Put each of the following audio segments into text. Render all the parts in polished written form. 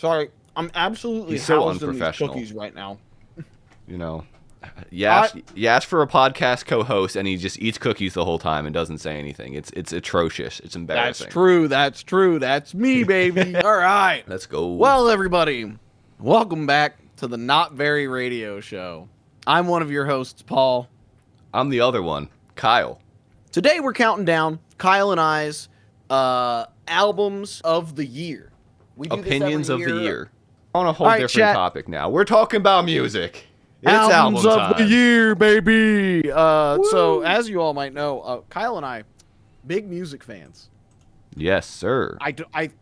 Sorry, I'm absolutely He's so housed in these unprofessional. cookies right now. You know, you ask for a podcast co-host, and he just eats cookies the whole time and doesn't say anything. It's atrocious. It's embarrassing. That's true. That's me, baby. All right. Let's go. Well, everybody, welcome back to the Not Very Radio Show. I'm one of your hosts, Paul. I'm the other one, Kyle. Today we're counting down Kyle and I's albums of the year. We do Opinions this of every the year. On a whole All right, different chat. topic now. We're talking about music. It's Albums album of the time. year, baby. So, as you all might know, Kyle and I, big music fans. Yes, sir. I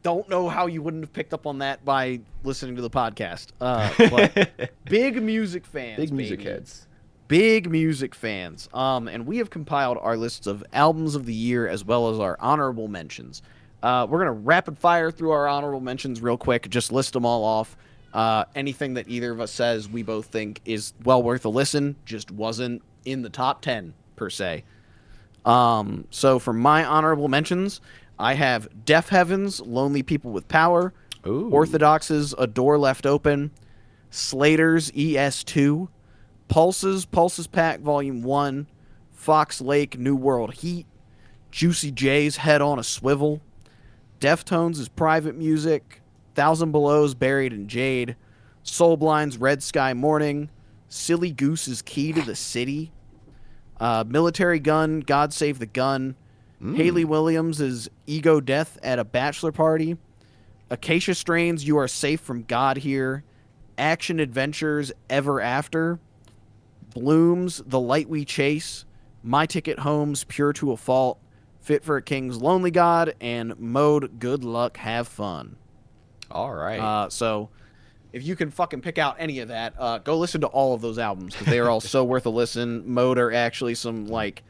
don't know how you wouldn't have picked up on that by listening to the podcast. But big music fans. Big music baby. heads. Big music fans. And we have compiled our lists of albums of the year as well as our honorable mentions. We're going to rapid fire through our honorable mentions real quick, just list them all off. Anything that either of us says we both think is well worth a listen just wasn't in the top 10 per se. So for my honorable mentions, I have Deaf Heaven's Lonely People with Power, Ooh. Orthodox's A Door Left Open, Slater's ES2, Pulse's Pack Volume 1, Fox Lake New World Heat, Juicy J's Head on a Swivel, Deftones' Private Music, Thousand Below's Buried in Jade, Soulblind's Red Sky Morning, Silly Goose's Key to the City, Military Gun, God Save the Gun, Haley Williams' Ego Death at a Bachelor Party, Acacia Strain's You Are Safe from God Here, Action Adventures Ever After, Bloom's The Light We Chase, My Ticket Home's Pure to a Fault, Fit for a King's Lonely God, and Mode Good Luck Have Fun. All right. So if you can fucking pick out any of that, go listen to all of those albums because they are all so worth a listen. Mode are actually some like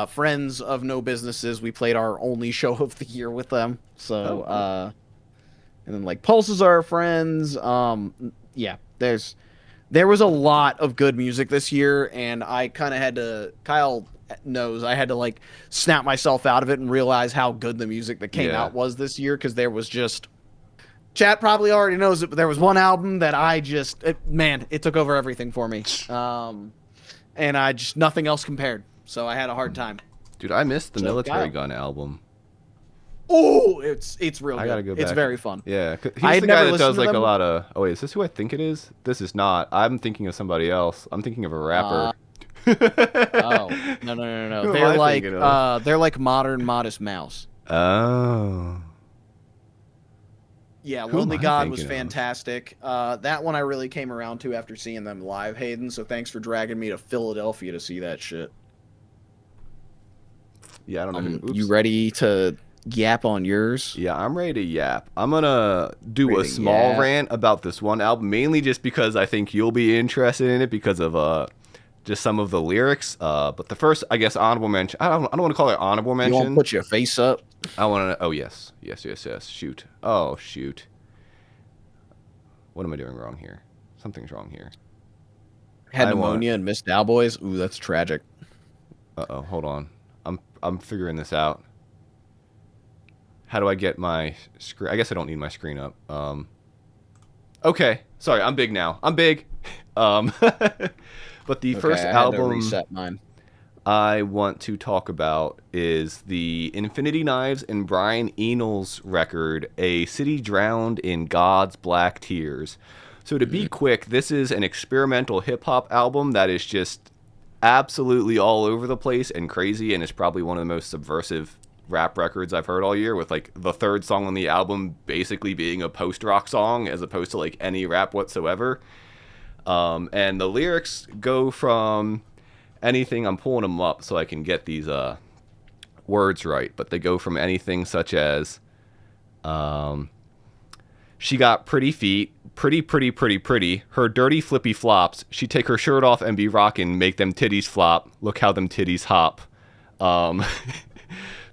friends of No Businesses. We played our only show of the year with them. So cool. and then like Pulses are our friends. Yeah, there was a lot of good music this year, and I kind of had to. Kyle knows I had to like snap myself out of it and realize how good the music that came out was this year because there was just. Chat probably already knows it, but there was one album that it took over everything for me. And I just, nothing else compared. So I had a hard time. Dude, I missed the Military Kyle. Gun album. Oh, it's real good. I gotta go It's back. very fun. Yeah, he's I had the never guy that listened does to like a them. lot of. Oh wait, is this who I think it is? This is not. I'm thinking of somebody else. I'm thinking of a rapper. Oh no! Who am I thinking of? They're like modern Modest Mouse. Oh. Yeah, Who am Lonely I God was thinking of? fantastic. That one I really came around to after seeing them live, Hayden. So thanks for dragging me to Philadelphia to see that shit. Yeah, I don't know. Oops. You ready to yap on yours? Yeah, I'm ready to yap. I'm gonna do Ready a to small yap. rant about this one album, mainly just because I think you'll be interested in it because of just some of the lyrics. But the first, I guess, honorable mention. I don't want to call it honorable You mention. want to put your face up? I want to. Oh yes. Shoot. Oh shoot. What am I doing wrong here? Something's wrong here. Had I want- pneumonia and missed Cowboys. Ooh, that's tragic. Uh-oh, hold on. I'm figuring this out. How do I get my screen? I guess I don't need my screen up. Okay. Sorry, I'm big now. I'm big. But the first I had to album reset mine. I want to talk about is the Infinity Knives and Brian Eno's record, A City Drowned in God's Black Tears. So to be quick, this is an experimental hip-hop album that is just absolutely all over the place and crazy, and is probably one of the most subversive rap records I've heard all year, with like the third song on the album basically being a post-rock song as opposed to like any rap whatsoever. And the lyrics go from anything, I'm pulling them up so I can get these words right, but they go from anything such as she got pretty feet, pretty, her dirty flippy flops, she take her shirt off and be rockin', make them titties flop, look how them titties hop.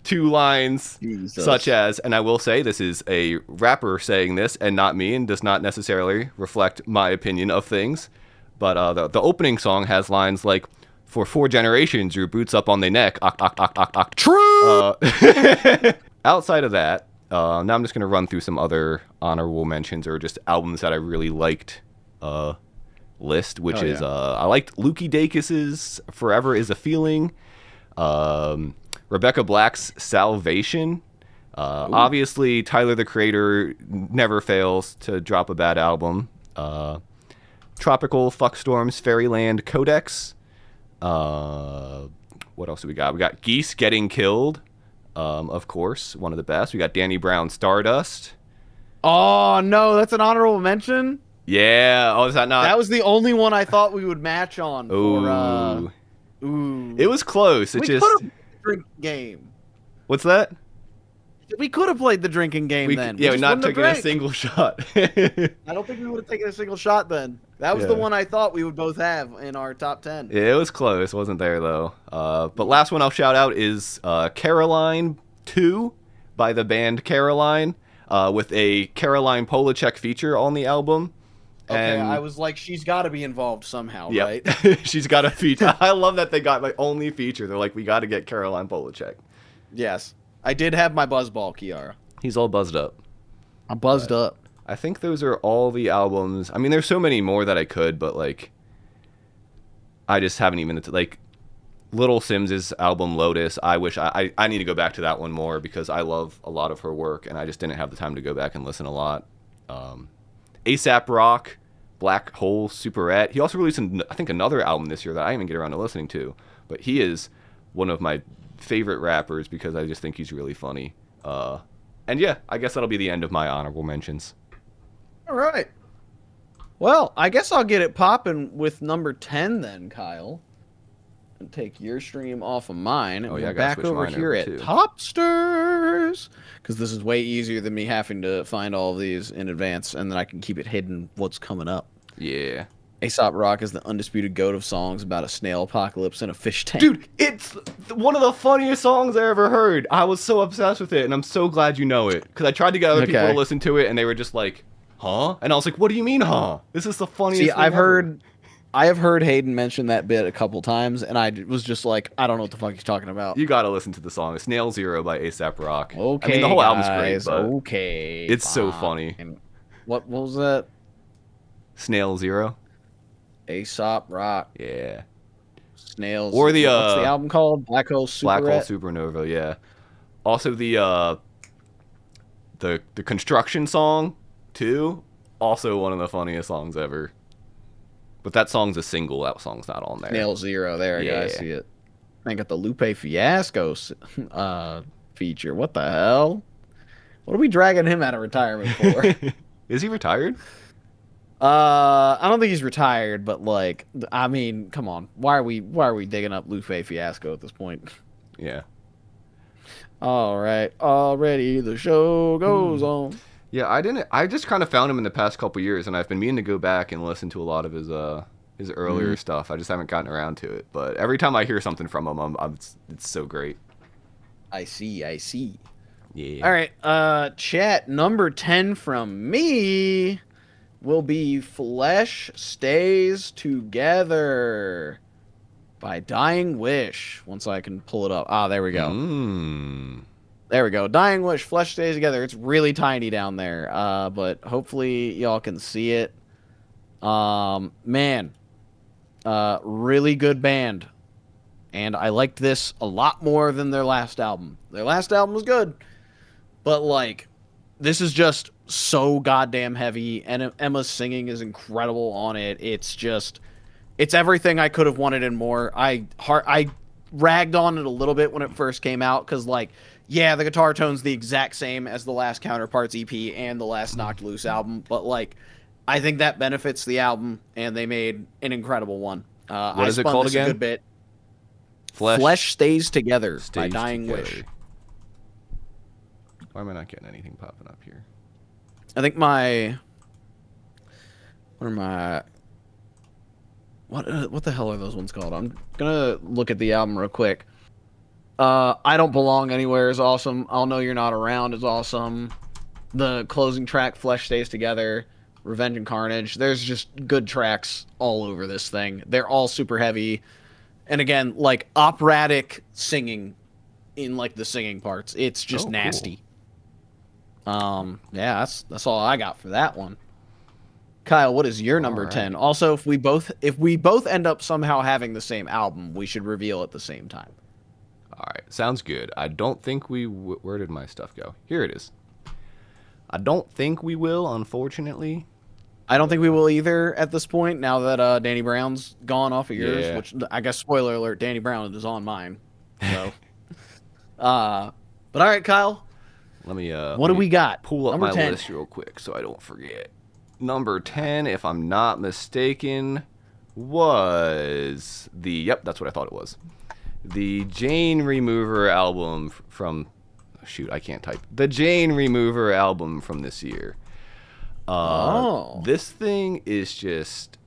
Two lines Jesus. such as, and I will say this is a rapper saying this and not me, and does not necessarily reflect my opinion of things, but the opening song has lines like, for 4 generations, your boots up on their neck, oct, oct, oct, oct, oct. True. Outside of that, Now I'm just going to run through some other honorable mentions or just albums that I really liked list, which is I liked Lukey Dacus's Forever Is a Feeling, Rebecca Black's Salvation. Obviously, Tyler the Creator never fails to drop a bad album. Tropical Fuckstorm's Fairyland Codex. What else do we got? We got Geese Getting Killed, of course, one of the best. We got Danny Brown Stardust. Oh no, that's an honorable mention. Yeah. Oh, is that not? That was the only one I thought we would match on. Ooh. Ooh. It was close. It We just. could have drinking game. What's that? We could have played the drinking game then. Yeah, just not wouldn't have taking a drank. single shot. I don't think we would have taken a single shot then. That was the Yeah. one I thought we would both have in our top 10. Yeah, it was close. Wasn't there, though. But last one I'll shout out is Caroline 2 by the band Caroline with a Caroline Polachek feature on the album. Okay, And, I was like, she's got to be involved somehow, yeah, right? she's got a feature. I love that they got like only feature. They're like, we got to get Caroline Polachek. Yes. I did have my buzzball, Kiara. He's all buzzed up. I'm buzzed up. I think those are all the albums. I mean, there's so many more that I could, but like, I just haven't even like Little Sims's album Lotus. I wish I need to go back to that one more because I love a lot of her work, and I just didn't have the time to go back and listen a lot. ASAP Rock, Black Hole Superette. He also released, I think, another album this year that I didn't even get around to listening to, but he is one of my favorite rappers because I just think he's really funny. And yeah, I guess that'll be the end of my honorable mentions. All right. Well, I guess I'll get it popping with number 10 then, Kyle. And take your stream off of mine. And Oh, yeah, I we're gotta back switch over mine here over, at too. Topsters. Because this is way easier than me having to find all of these in advance, and then I can keep it hidden what's coming up. Yeah. Aesop Rock is the undisputed goat of songs about a snail apocalypse and a fish tank. Dude, it's one of the funniest songs I ever heard. I was so obsessed with it, and I'm so glad you know it. Because I tried to get other people Okay. to listen to it, and they were just like, huh? And I was like, what do you mean, huh? This is the funniest See, thing ever. I have heard Hayden mention that bit a couple times, and I was just like, I don't know what the fuck he's talking about. You gotta listen to the song. Snail Zero by ASAP Rock. Okay, I mean, the whole album's great, guys, but okay, it's so fine. funny. What was that? Snail Zero? Aesop Rock, Yeah. Snails. Or the, what's the album called? Black Hole Superette? Black Hole Supernova, yeah. Also the construction song, too. Also one of the funniest songs ever. But that song's a single. That song's not on there. Snail Zero. There, yeah, I Yeah. see it. I got the Lupe Fiasco feature. What the hell? What are we dragging him out of retirement for? Is he retired? I don't think he's retired, but like, I mean, come on. Why are we digging up Lupe Fiasco at this point? Yeah. All right, already the show goes on. Yeah, I just kind of found him in the past couple years, and I've been meaning to go back and listen to a lot of his earlier stuff. I just haven't gotten around to it. But every time I hear something from him, it's so great. I see. Yeah. All right, chat number 10 from me will be Flesh Stays Together by Dying Wish. Once I can pull it up. Ah, there we go. There we go. Dying Wish, Flesh Stays Together. It's really tiny down there, but hopefully y'all can see it. Man, really good band. And I liked this a lot more than their last album. Their last album was good, but like, this is just so goddamn heavy, and Emma's singing is incredible on it. It's everything I could have wanted and more. I ragged on it a little bit when it first came out, because like, yeah, the guitar tone's the exact same as the last Counterparts EP and the last Knocked Loose album, but like, I think that benefits the album, and they made an incredible one. What is it called again? A good bit. Flesh Stays Together by Stays Dying Together. Wish. Why am I not getting anything popping up here? I think what the hell are those ones called? I'm gonna look at the album real quick. I Don't Belong Anywhere is awesome. I'll Know You're Not Around is awesome. The closing track, Flesh Stays Together, Revenge and Carnage. There's just good tracks all over this thing. They're all super heavy. And again, like operatic singing in like the singing parts. It's just Oh, cool. nasty. Yeah, that's all I got for that one. Kyle, what is your All number right. 10? Also, if we both end up somehow having the same album, we should reveal at the same time. All right, sounds good. I don't think we. Where did my stuff go? Here it is. I don't think we will, unfortunately. I don't think we will either at this point. Now that Danny Brown's gone off of yours, Yeah. which I guess spoiler alert, Danny Brown is on mine. So, but all right, Kyle, Let me. what let do me we got? Pull up Number my 10. list real quick so I don't forget. Number 10, if I'm not mistaken, was the. Yep, that's what I thought it was. The Jane Remover album from. Shoot, I can't type. The Jane Remover album from this year. This thing is just.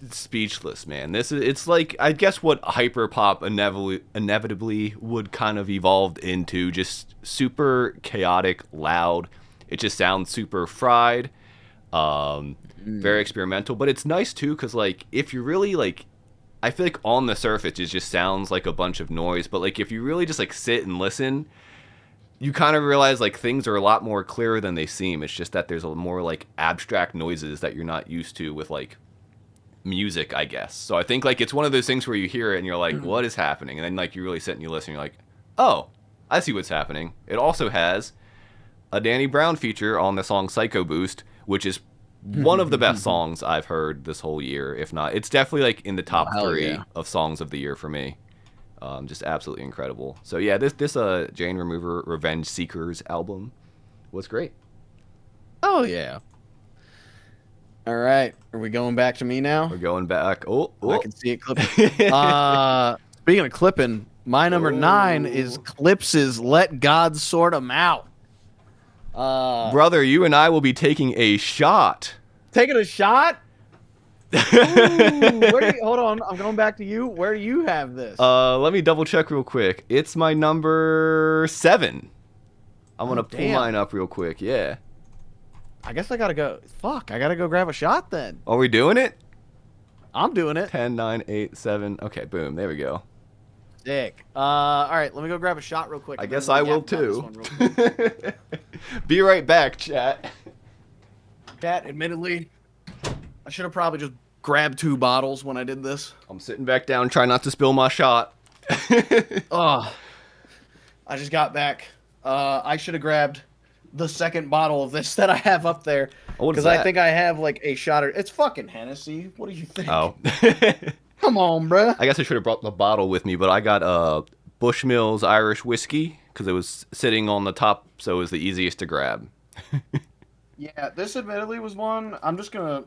Speechless, man. It's like, I guess what hyperpop inevitably would kind of evolved into, just super chaotic, loud. It just sounds super fried, very experimental, but it's nice too, because like, if you really like, I feel like on the surface it just sounds like a bunch of noise, but like if you really just like sit and listen, you kind of realize like things are a lot more clearer than they seem. It's just that there's a more like abstract noises that you're not used to with like music, I guess. So I think like it's one of those things where you hear it and you're like, what is happening? And then like you really sit and you listen and you're like, oh, I see what's happening. It also has a Danny Brown feature on the song Psycho Boost, which is one of the best songs I've heard this whole year. If not, it's definitely like in the top hell 3 yeah. of songs of the year for me. Just absolutely incredible. So yeah, this Jane Remover Revenge Seekers album was great. Oh yeah. All right, are we going back to me now? We're going back. Oh, I can see it clipping. Speaking of clipping, my number 9 is Clips's "Let God Sort 'Em Out." Brother, you and I will be taking a shot. Taking a shot. Hold on, I'm going back to you. Where do you have this? Let me double check real quick. It's my number 7. I'm gonna pull damn. mine up real quick. Yeah. I guess I gotta go. Fuck, I gotta go grab a shot then. Are we doing it? I'm doing it. 10, 9, 8, 7. Okay, boom. There we go. Sick. All right, let me go grab a shot real quick. I and then guess we'll I will yap about this too. one real quick. Be right back, chat. Chat, admittedly, I should have probably just grabbed 2 bottles when I did this. I'm sitting back down, trying not to spill my shot. Oh, I just got back. I should have grabbed the second bottle of this that I have up there. Oh, what is Because I that? think I have like a shot. It's fucking Hennessy. What do you think? Oh. Come on, bruh. I guess I should have brought the bottle with me, but I got Bushmills Irish whiskey because it was sitting on the top, so it was the easiest to grab. Yeah, this admittedly was one. I'm just gonna.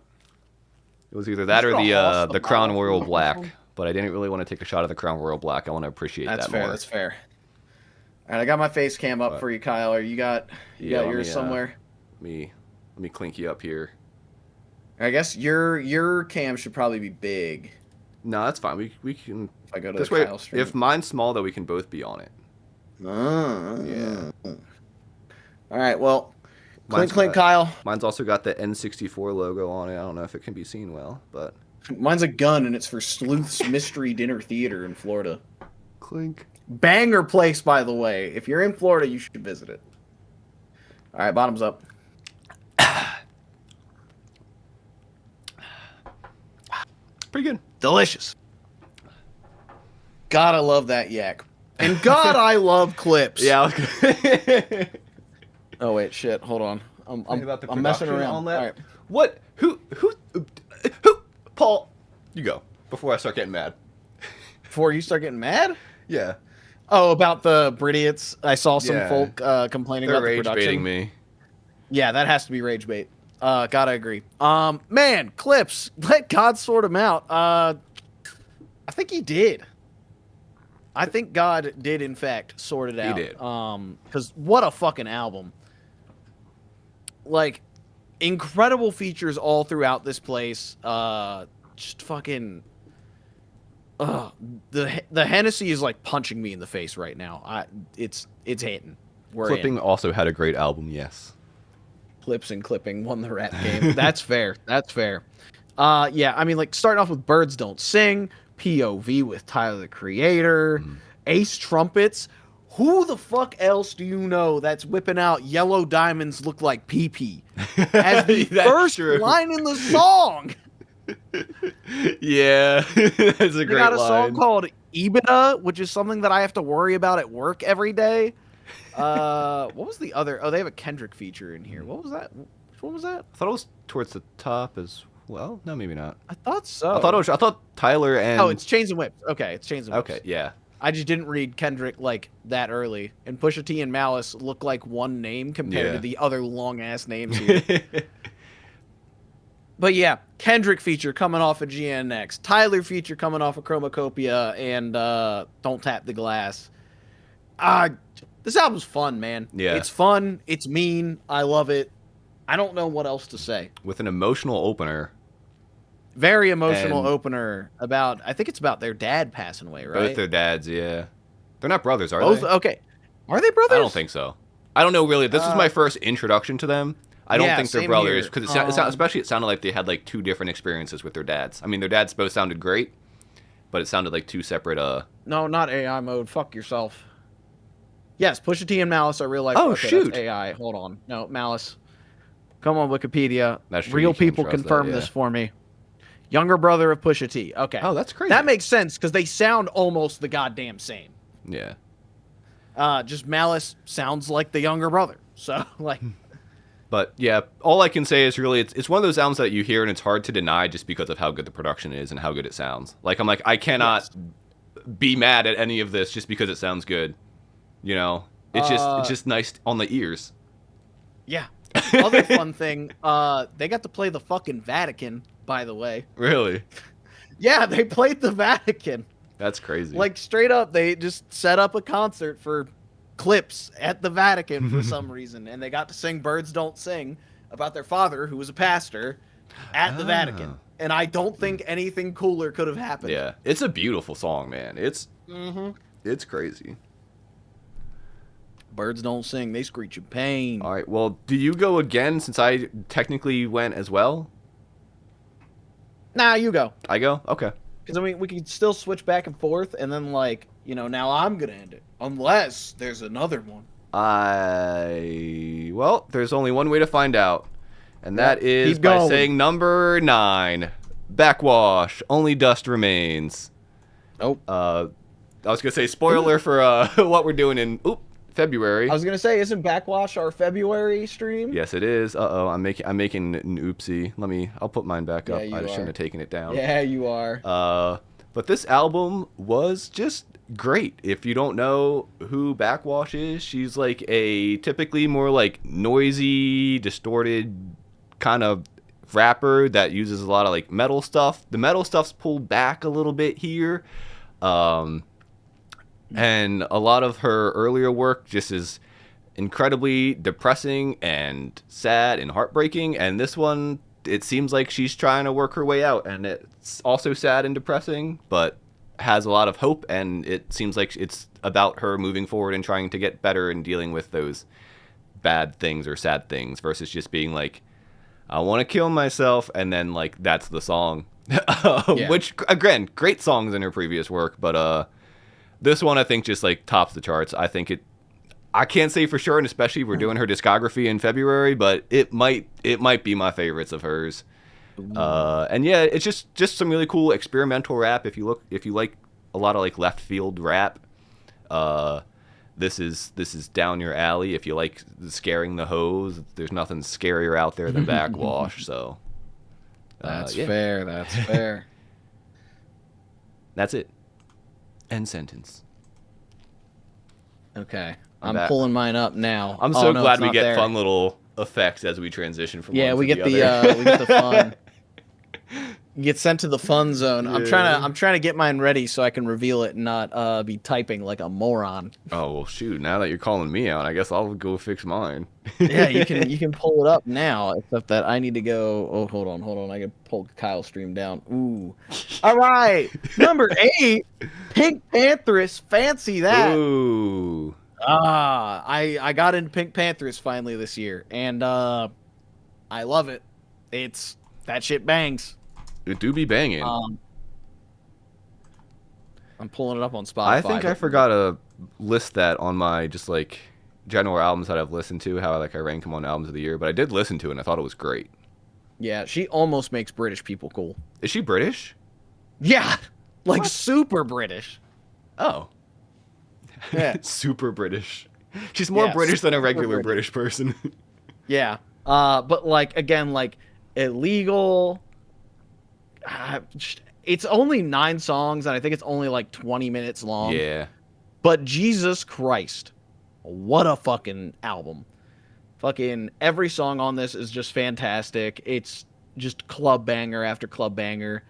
It was either that or gonna hoss the the Crown bottle Royal from this Black, one. but I didn't really want to take a shot of the Crown Royal Black. I want to appreciate That's that fair. more. That's fair. All right, I got my face cam up for you, Kyle. Or you got Yeah, let yours me, somewhere? Let me clink you up here. I guess your cam should probably be big. No, that's fine. We can If I go to this the way. Kyle stream. If mine's small, though, we can both be on it. Yeah. All right. Well, Mine's clink, got- Kyle. Mine's also got the N64 logo on it. I don't know if it can be seen well, but Mine's a gun, and it's for Sleuth's Mystery Dinner Theater in Florida. clink. Banger place, by the way. If you're in Florida, you should visit it. All right, bottoms up. Pretty good. Delicious. God, I love that yak. And God, I love clips. Yeah. Oh wait, shit. Hold on. Think about the I'm messing production around. on that. All right. What? Who? Paul, you go before I start getting mad. Before you start getting mad? Yeah. Oh, about the Bridiots. I saw some Yeah. folk complaining They're about the rage production. baiting me. Yeah, that has to be rage bait. Gotta agree. Man, clips. Let God sort him out. I think he did. I think God did, in fact, sort it out. He did. Because what a fucking album. Like, incredible features all throughout this place. Just fucking. The Hennessy is like punching me in the face right now. It's hitting. We're Clipping in. also had a great album. Yes. Clips and clipping won the rap game. That's fair. That's fair. Yeah, I mean, like starting off with Birds Don't Sing, POV with Tyler the Creator, Ace Trumpets. Who the fuck else do you know that's whipping out "Yellow Diamonds Look Like Pee-Pee" as the That's first true. line in the song? Yeah, that's a They great got a song line. called "EBITDA," which is something that I have to worry about at work every day. What was the other? Oh, they have a Kendrick feature in here. What was that? Which one was that? I thought it was towards the top as well. No, maybe not. I thought so. I thought Tyler and. Oh, it's Chains and Whips. Okay, it's Chains and Whips. Okay, yeah. I just didn't read Kendrick like that early. And Pusha T and Malice look like one name compared Yeah. to the other long ass names here. But yeah, Kendrick feature coming off of GNX. Tyler feature coming off of Chromacopia and Don't Tap the Glass. This album's fun, man. Yeah. It's fun. It's mean. I love it. I don't know what else to say. With an emotional opener. Very emotional And- opener about, I think it's about their dad passing away, right? Both their dads, yeah. They're not brothers, are Both, they? okay. Are they brothers? I don't think so. I don't know really. This was my first introduction to them. I don't yeah, think they're same brothers here. because especially it sounded like they had like two different experiences with their dads. I mean, their dads both sounded great, but it sounded like two separate. No, not AI mode. Fuck yourself. Yes, Pusha T and Malice are real life. Oh, okay, shoot. That's AI. Hold on. No, Malice. Come on, Wikipedia. That's true, Real you can't people trust that, confirm yeah. this for me. Younger brother of Pusha T. Okay. Oh, that's crazy. That makes sense because they sound almost the goddamn same. Yeah. Just Malice sounds like the younger brother. So, like, But yeah, all I can say is really it's one of those albums that you hear and it's hard to deny just because of how good the production is and how good it sounds. Like I'm like I cannot be mad at any of this just because it sounds good. You know, it's just nice on the ears. yeah. Other fun thing, they got to play the fucking Vatican, by the way. Really, Yeah, they played the Vatican. that's crazy. Like, straight up, they just set up a concert for clips at the Vatican for some reason, and they got to sing Birds Don't Sing about their father, who was a pastor, at the Vatican. And I don't think anything cooler could have happened. yeah, it's a beautiful song, man. It's crazy. Birds don't sing, they screech in pain. All right, well, do you go again since I technically went as well? Nah, you go. I go? Okay. Because, I mean, we could still switch back and forth, and then, like, you know, now I'm going to end it. Unless there's another one. Well, there's only one way to find out, and that is keep by going. saying number 9, Backwash, Only Dust Remains. Oh. I was gonna say spoiler for what we're doing in February. I was going to say, isn't Backwash our February stream? Yes, it is. I'm making an oopsie. I'll put mine back up. Yeah, you I shouldn't are. have taken it down. Yeah, you are. But this album was just great. If you don't know who Backwash is, she's like a typically more like noisy, distorted kind of rapper that uses a lot of like metal stuff. The metal stuff's pulled back a little bit here. And a lot of her earlier work just is incredibly depressing and sad and heartbreaking. And this one, it seems like she's trying to work her way out. And it's also sad and depressing, but has a lot of hope. And it seems like it's about her moving forward and trying to get better and dealing with those bad things or sad things versus just being like, I want to kill myself. And then, like, that's the song. Yeah. Which, again, great songs in her previous work, but this one I think just like tops the charts. I think I can't say for sure, and especially we're doing her discography in February, but it might be my favorites of hers. And yeah, it's just some really cool experimental rap. If you like a lot of like left field rap, this is down your alley. If you like scaring the hoes, there's nothing scarier out there than Backwash. So That's yeah. fair. That's fair. That's it. End sentence. Okay. I'm I'm back. pulling mine up now. I'm Oh, so no, glad it's we not get there. fun little effects as we transition from Yeah, one we to get the the other. we get the fun. You get sent to the fun zone. I'm Yeah. trying to get mine ready so I can reveal it and not be typing like a moron. Oh well, shoot! Now that you're calling me out, I guess I'll go fix mine. Yeah, you can pull it up now. Except that I need to go. Oh, hold on. I can pull Kyle stream down. Ooh. All right, number 8, Pink Panthers. Fancy that. Ooh. I got into Pink Panthers finally this year, and I love it. That shit bangs. It do be banging. I'm pulling it up on Spotify. I think I but- forgot a list that on my just like general albums that I've listened to, how I rank them on albums of the year, but I did listen to it and I thought it was great. Yeah, she almost makes British people cool. Is she British? Yeah, like What? super British. Oh. Yeah. Super British. She's more British than a regular British person. Yeah. But like again, like Illegal. It's only 9 songs, and I think it's only like 20 minutes long. Yeah. But Jesus Christ, what a fucking album! Fucking every song on this is just fantastic. It's just club banger after club banger.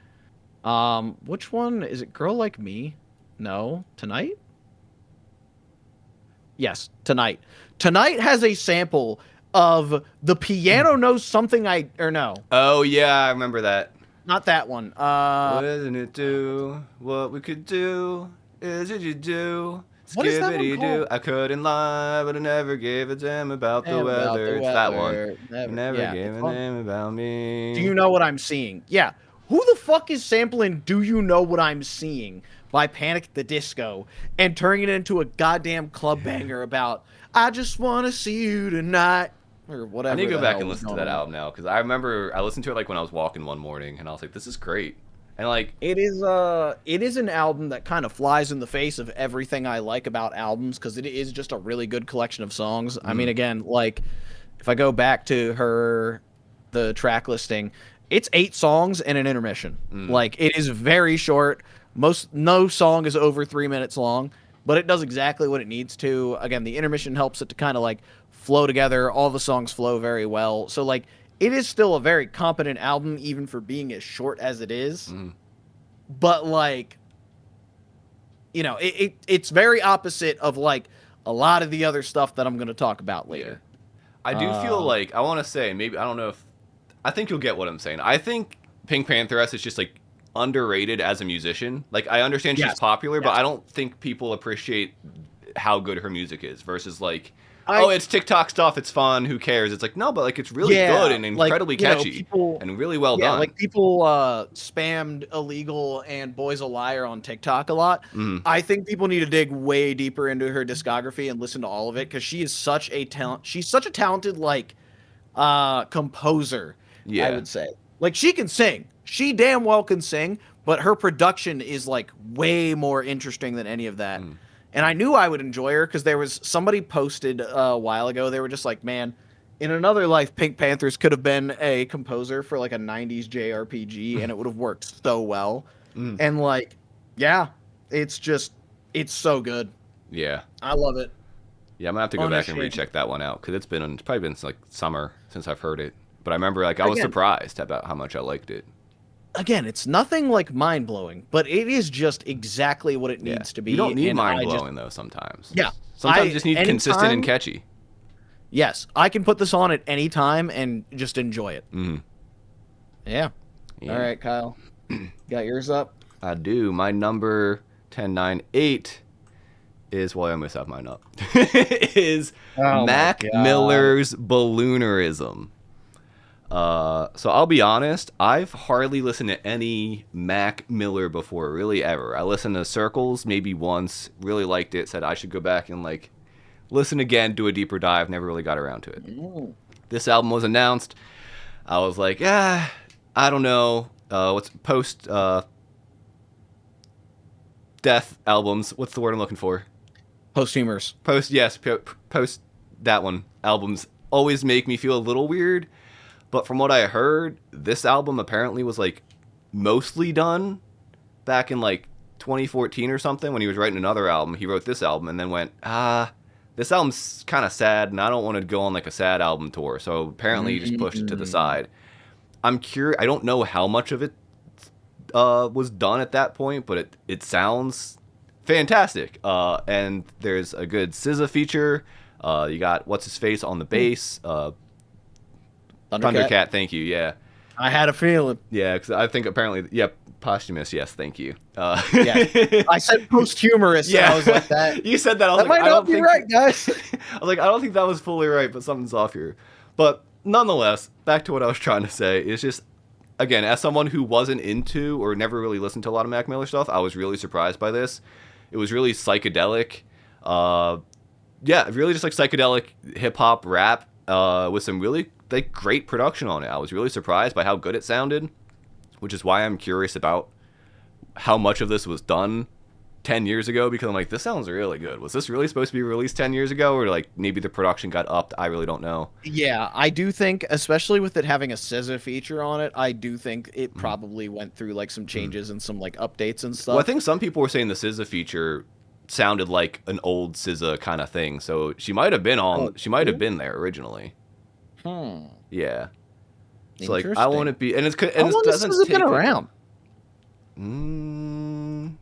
Which one is it? Girl Like Me? No, Tonight. Yes, Tonight. Tonight has a sample of The Piano Knows Something no, Oh yeah, I remember that. not that one. Wasn't it do what we could do? Is it you do? What is that one Skibbity called? do. I couldn't lie, but I never gave a damn about the weather. It's that one. Never Yeah, gave it's a fun. damn about me. Do you know what I'm seeing? Yeah. Who the fuck is sampling Do You Know What I'm Seeing by Panic at the Disco and turning it into a goddamn club banger about I just want to see you tonight or whatever. I need to go the back hell and was listen to going that on. album now because I remember I listened to it like when I was walking one morning and I was like, this is great. And like, It is an album that kind of flies in the face of everything I like about albums because it is just a really good collection of songs. I mean, again, like if I go back to the track listing, it's 8 songs and an intermission. Like it is very short. No song is over 3 minutes long, but it does exactly what it needs to. Again, the intermission helps it to kind of like flow together. All the songs flow very well. So like it is still a very competent album, even for being as short as it is. But like, you know, it's very opposite of like a lot of the other stuff that I'm going to talk about later. I do feel like I want to say maybe I don't know if I think you'll get what I'm saying. I think Pink Pantheress is just like underrated as a musician. Like I understand she's Yes. popular, but Yes. I don't think people appreciate how good her music is versus like I- oh, it's TikTok stuff, it's fun, who cares? It's like no, but like it's really Yeah, good and like, incredibly you know, catchy people- and really well Yeah, done. like people spammed Illegal and Boy's a Liar on TikTok a lot. I think people need to dig way deeper into her discography and listen to all of it because she is such a talent. She's such a talented like composer. Yeah. I would say like she can sing. She damn well can sing, but her production is like way more interesting than any of that. And I knew I would enjoy her because there was somebody posted a while ago. They were just like, man, in another life, Pink Panthers could have been a composer for like a 90s JRPG and it would have worked so well. And like, yeah, it's so good. Yeah. I love it. Yeah, I'm gonna have to go back and Unashamed. recheck that one out because it's probably been like summer since I've heard it. But I remember like I was Again- surprised about how much I liked it. Again, it's nothing like mind blowing, but it is just exactly what it Yeah. needs to be. You don't need and mind I just- blowing though. Sometimes. Yeah. Sometimes I- you just need consistent and anytime- catchy. Yes, I can put this on at any time and just enjoy it. Yeah. Yeah. All right, Kyle. Got yours up? I do. My number 1098 is I almost have mine up. is Oh my Mac God. Miller's Balloonerism. So I'll be honest, I've hardly listened to any Mac Miller before, really ever. I listened to Circles maybe once, really liked it, said I should go back and like listen again, do a deeper dive, never really got around to it. This album was announced. I was like, I don't know. What's post death albums? What's the word I'm looking for? Posthumous. Post that one albums always make me feel a little weird. But from what I heard, this album apparently was like mostly done back in like 2014 or something when he was writing another album. He wrote this album and then went, this album's kind of sad and I don't want to go on like a sad album tour. So apparently he just pushed it to the side. I'm curious. I don't know how much of it was done at that point, but it sounds fantastic. And there's a good SZA feature. You got what's his face on the bass. Thundercat, thank you. Yeah, I had a feeling. yeah. Because I think apparently, posthumous. Yes, thank you. Yeah. I said posthumous. Yeah. And I was like that. You said that. I was That like, might I not don't be think. right, guys. I was like, I don't think that was fully right, but something's off here. But nonetheless, back to what I was trying to say. It's just, again, as someone who wasn't into or never really listened to a lot of Mac Miller stuff, I was really surprised by this. It was really psychedelic. Uh, yeah, really just like psychedelic hip hop rap with some really like great production on it. I was really surprised by how good it sounded, which is why I'm curious about how much of this was done 10 years ago, because I'm like, this sounds really good. Was this really supposed to be released 10 years ago, or like maybe the production got upped? I really don't know. Yeah, I do think, especially with it having a SZA feature on it, I do think it probably went through like some changes and some like updates and Well, I stuff. think some people were saying the SZA feature sounded like an old SZA kind of thing, so she might have been Oh, on. She might have cool. been there originally. Hmm. Yeah. So like, I want to Interesting. be, and How it long has doesn't SZA been take like a. around? Mm,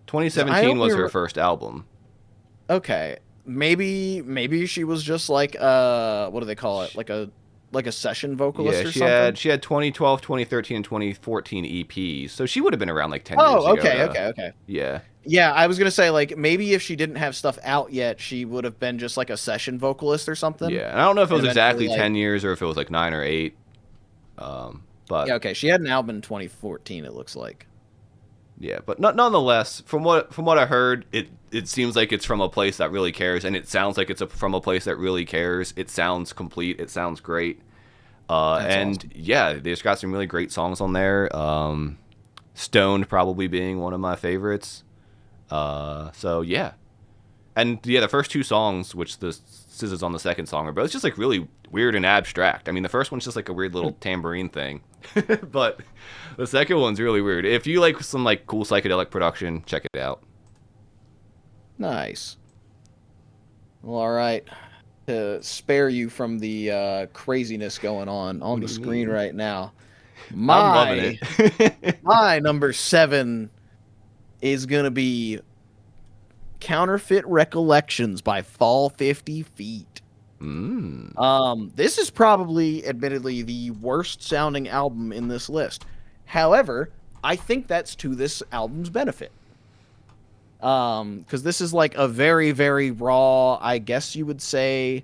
'Cause I 2017 only was her first album. okay. Maybe she was just like what do they call it? Like a session Yeah, vocalist or something? she had 2012, 2013, and 2014 EPs, so she would have been around like 10 years Oh, ago. okay, To okay, okay. yeah, Yeah, I was gonna say like maybe if she didn't have stuff out yet, she would have been just like a session vocalist or something, yeah. And I don't know if it and was eventually exactly like 10 years or if it was like 9 or 8. But yeah, okay, she had an album in 2014. It looks like. yeah, but nonetheless, from what I heard, it seems like it's from a place that really cares, and it sounds like from a place that really cares. It sounds complete. It sounds great. That's And awesome. yeah, they've got some really great songs on there. Stoned probably being one of my favorites. So yeah, and yeah, the first two songs, which the scissors on the second song, are both just like really weird and abstract. I mean, the first one's just like a weird little tambourine thing, but the second one's really weird. If you like some like cool psychedelic production, check it out. Nice. Well, all right. To spare you from the craziness going on What do the you screen mean? right now, I'm loving my it. my number 7 is gonna be Counterfeit Recollections by Fall 50 Feet. mm. This is probably, admittedly, the worst sounding album in this list. However, I think that's to this album's benefit. Because this is like a very, very raw, I guess you would say,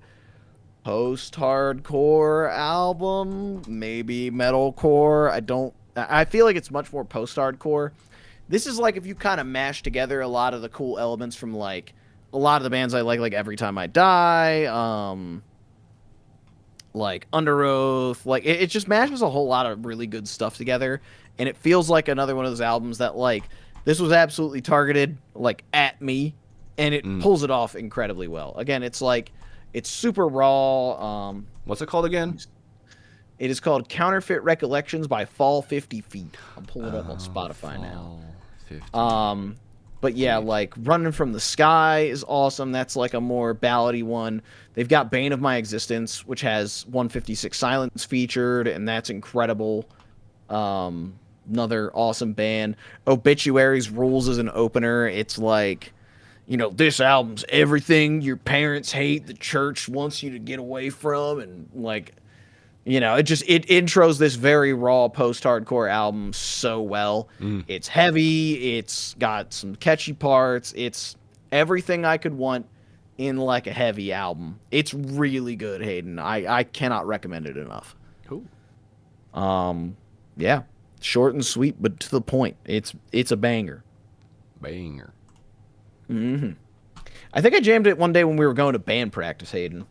post-hardcore album, maybe metalcore. I feel like it's much more post-hardcore. This is like if you kind of mash together a lot of the cool elements from like a lot of the bands I like Every Time I Die, like Under Oath, like it just mashes a whole lot of really good stuff together, and it feels like another one of those albums that like this was absolutely targeted like at me, and it Mm. pulls it off incredibly well. Again, it's like it's super raw. What's it called again? It is called Counterfeit Recollections by Fall 50 Feet. I'm pulling it up on Oh, Spotify now. fall 50. Um, but yeah, Feet. like Running from the Sky is awesome. That's like a more ballady one. They've got Bane of My Existence, which has 156 Silence featured, and that's incredible. Another awesome band. Obituaries rules as an opener. It's like, this album's everything your parents hate, the church wants you to get away from, and like, it intros this very raw post-hardcore album so well. Mm. It's heavy, it's got some catchy parts, it's everything I could want in like a heavy album. It's really good, Hayden. I cannot recommend it enough. Cool. Yeah, short and sweet, but to the point. It's a banger. Banger. I think I jammed it one day when we were going to band practice, Hayden.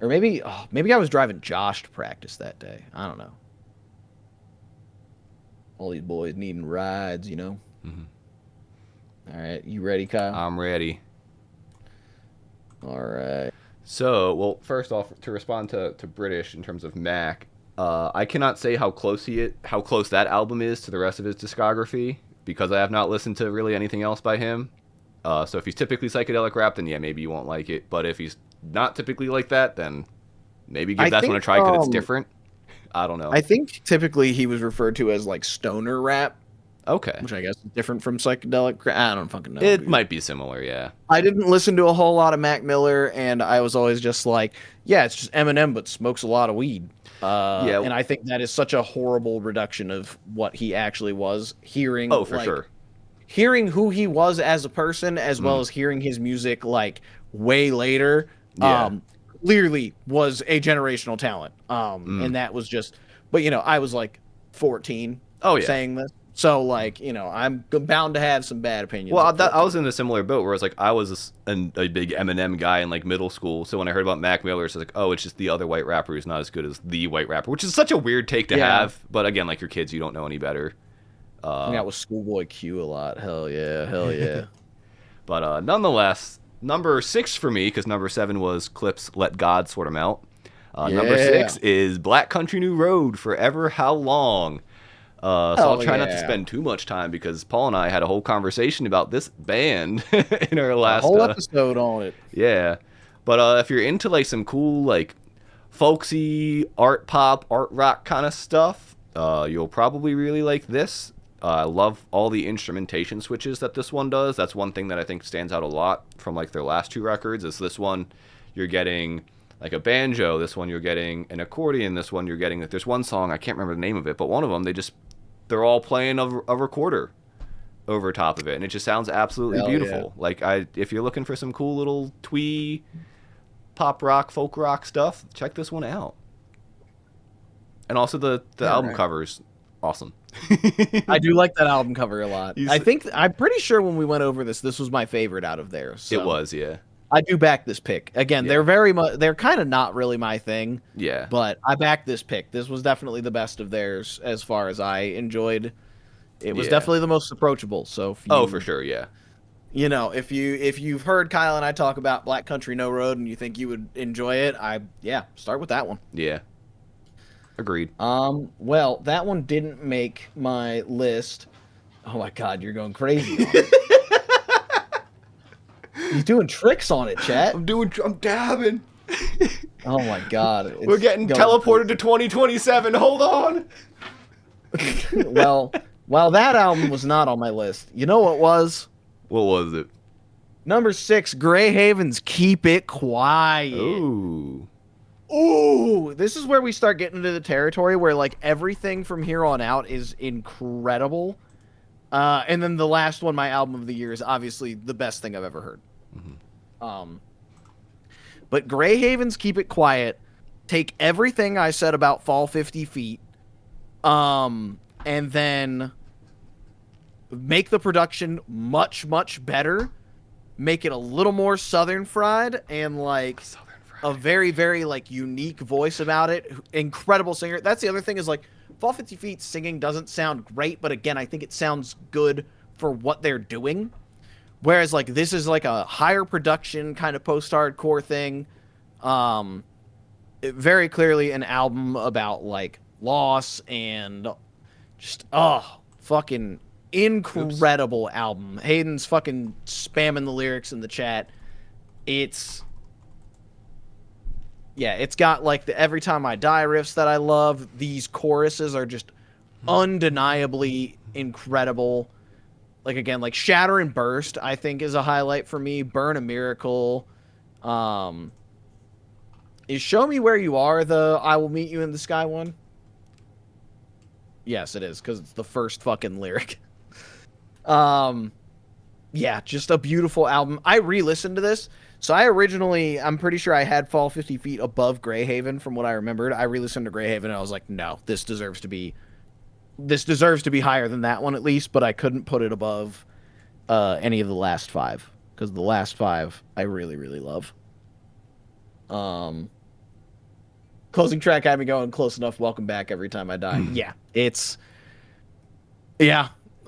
Or maybe I was driving Josh to practice that day. I don't know. All these boys needing rides. Mhm. All right, you ready, Kyle? I'm ready. All right. So, well, first off, to respond to British in terms of Mac, I cannot say how close that album is to the rest of his discography because I have not listened to really anything else by him. So if he's typically psychedelic rap, then yeah, maybe you won't like it. But if he's not typically like that, then maybe give I that one think a try because it's different. I don't know. I think typically he was referred to as like stoner rap, Okay, which I guess is different from psychedelic. I don't fucking know, it dude. might be similar. Yeah. I didn't listen to a whole lot of Mac Miller, and I was always just like, yeah, it's just Eminem, but smokes a lot of weed. Yeah. And I think that is such a horrible reduction of what he actually was. Oh, for sure. Hearing who he was as a person, as well as hearing his music like way later, Yeah. clearly was a generational talent. And that was just, but I was like 14 Oh yeah. saying this, So like, I'm bound to have some bad opinions. Well, of I was in a similar boat where it's like I was a big Eminem guy in like middle school. So when I heard about Mac Miller, it's like, oh, it's just the other white rapper who's not as good as the white rapper, which is such a weird take to Yeah. have. But again, like you're kids, you don't know any better. Hung out with Schoolboy Q a lot. Hell yeah, hell yeah. But nonetheless, number 6 for me, because number 7 was Clip's "Let God Sort 'Em Out." Number Yeah. 6 is Black Country New Road, Forever How Long. So I'll Hell try not to yeah. spend too much time because Paul and I had a whole conversation about this band in our A last whole episode on it. yeah. But if you're into like some cool like folksy art pop, art rock kind of stuff, you'll probably really like this. I love all the instrumentation switches that this one does. That's one thing that I think stands out a lot from like their last 2 records. Is this one you're getting like a banjo, this one you're getting an accordion, this one you're getting. There's one song I can't remember the name of it, but one of them they're all playing a recorder over top of it, and it just sounds absolutely Hell beautiful. Like if you're looking for some cool little twee pop rock, folk rock stuff, check this one out. And also the album cover's awesome. I do like that album cover a lot. You I s- think I'm pretty sure when we went over this was my favorite out of theirs. So It was, yeah. I do back this pick. Again, Yeah. they're kind of not really my thing, Yeah. but I back this pick. This was definitely the best of theirs as far as I enjoyed. It was Yeah. definitely the most approachable. So if Oh, for sure, yeah. if you've heard Kyle and I talk about Black Country No Road and you think you would enjoy it, start with that one. Yeah. Agreed. Well, that one didn't make my list. Oh my god, you're going crazy on it. He's doing tricks on it, chat. I'm dabbing. Oh my god. We're getting going teleported to 2027. Hold on. Well, while that album was not on my list, you know what was? What was it? Number 6, Grey Haven's Keep It Quiet. Ooh. Ooh, this is where we start getting into the territory where like everything from here on out is incredible. And then the last one, my album of the year, is obviously the best thing I've ever heard. But Grey Haven's Keep It Quiet, take everything I said about Fall 50 Feet, and then make the production much, much better, make it a little more Southern fried, and like a very, very like unique voice about it. Incredible singer. That's the other thing is like Fall 50 Feet singing doesn't sound great, but again, I think it sounds good for what they're doing. Whereas like this is like a higher production kind of post-hardcore thing. Very clearly an album about like loss and just fucking incredible album. Hayden's fucking spamming the lyrics in the chat. It's got like the Every Time I Die riffs that I love. These choruses are just undeniably incredible. Like again, like Shatter and Burst, I think is a highlight for me. Burn a Miracle. Is Show Me Where You Are the I Will Meet You in the Sky one? Yes, it is, because it's the first fucking lyric. Yeah, just a beautiful album. I re-listened to this. So I'm pretty sure I had Fall 50 Feet above Grey Haven from what I remembered. I re-listened to Grey Haven and I was like, no, this deserves to be higher than that one at least, but I couldn't put it above any of the last 5 because the last 5 I really, really love. Closing track had me going Close Enough, Welcome Back, Every Time I Die.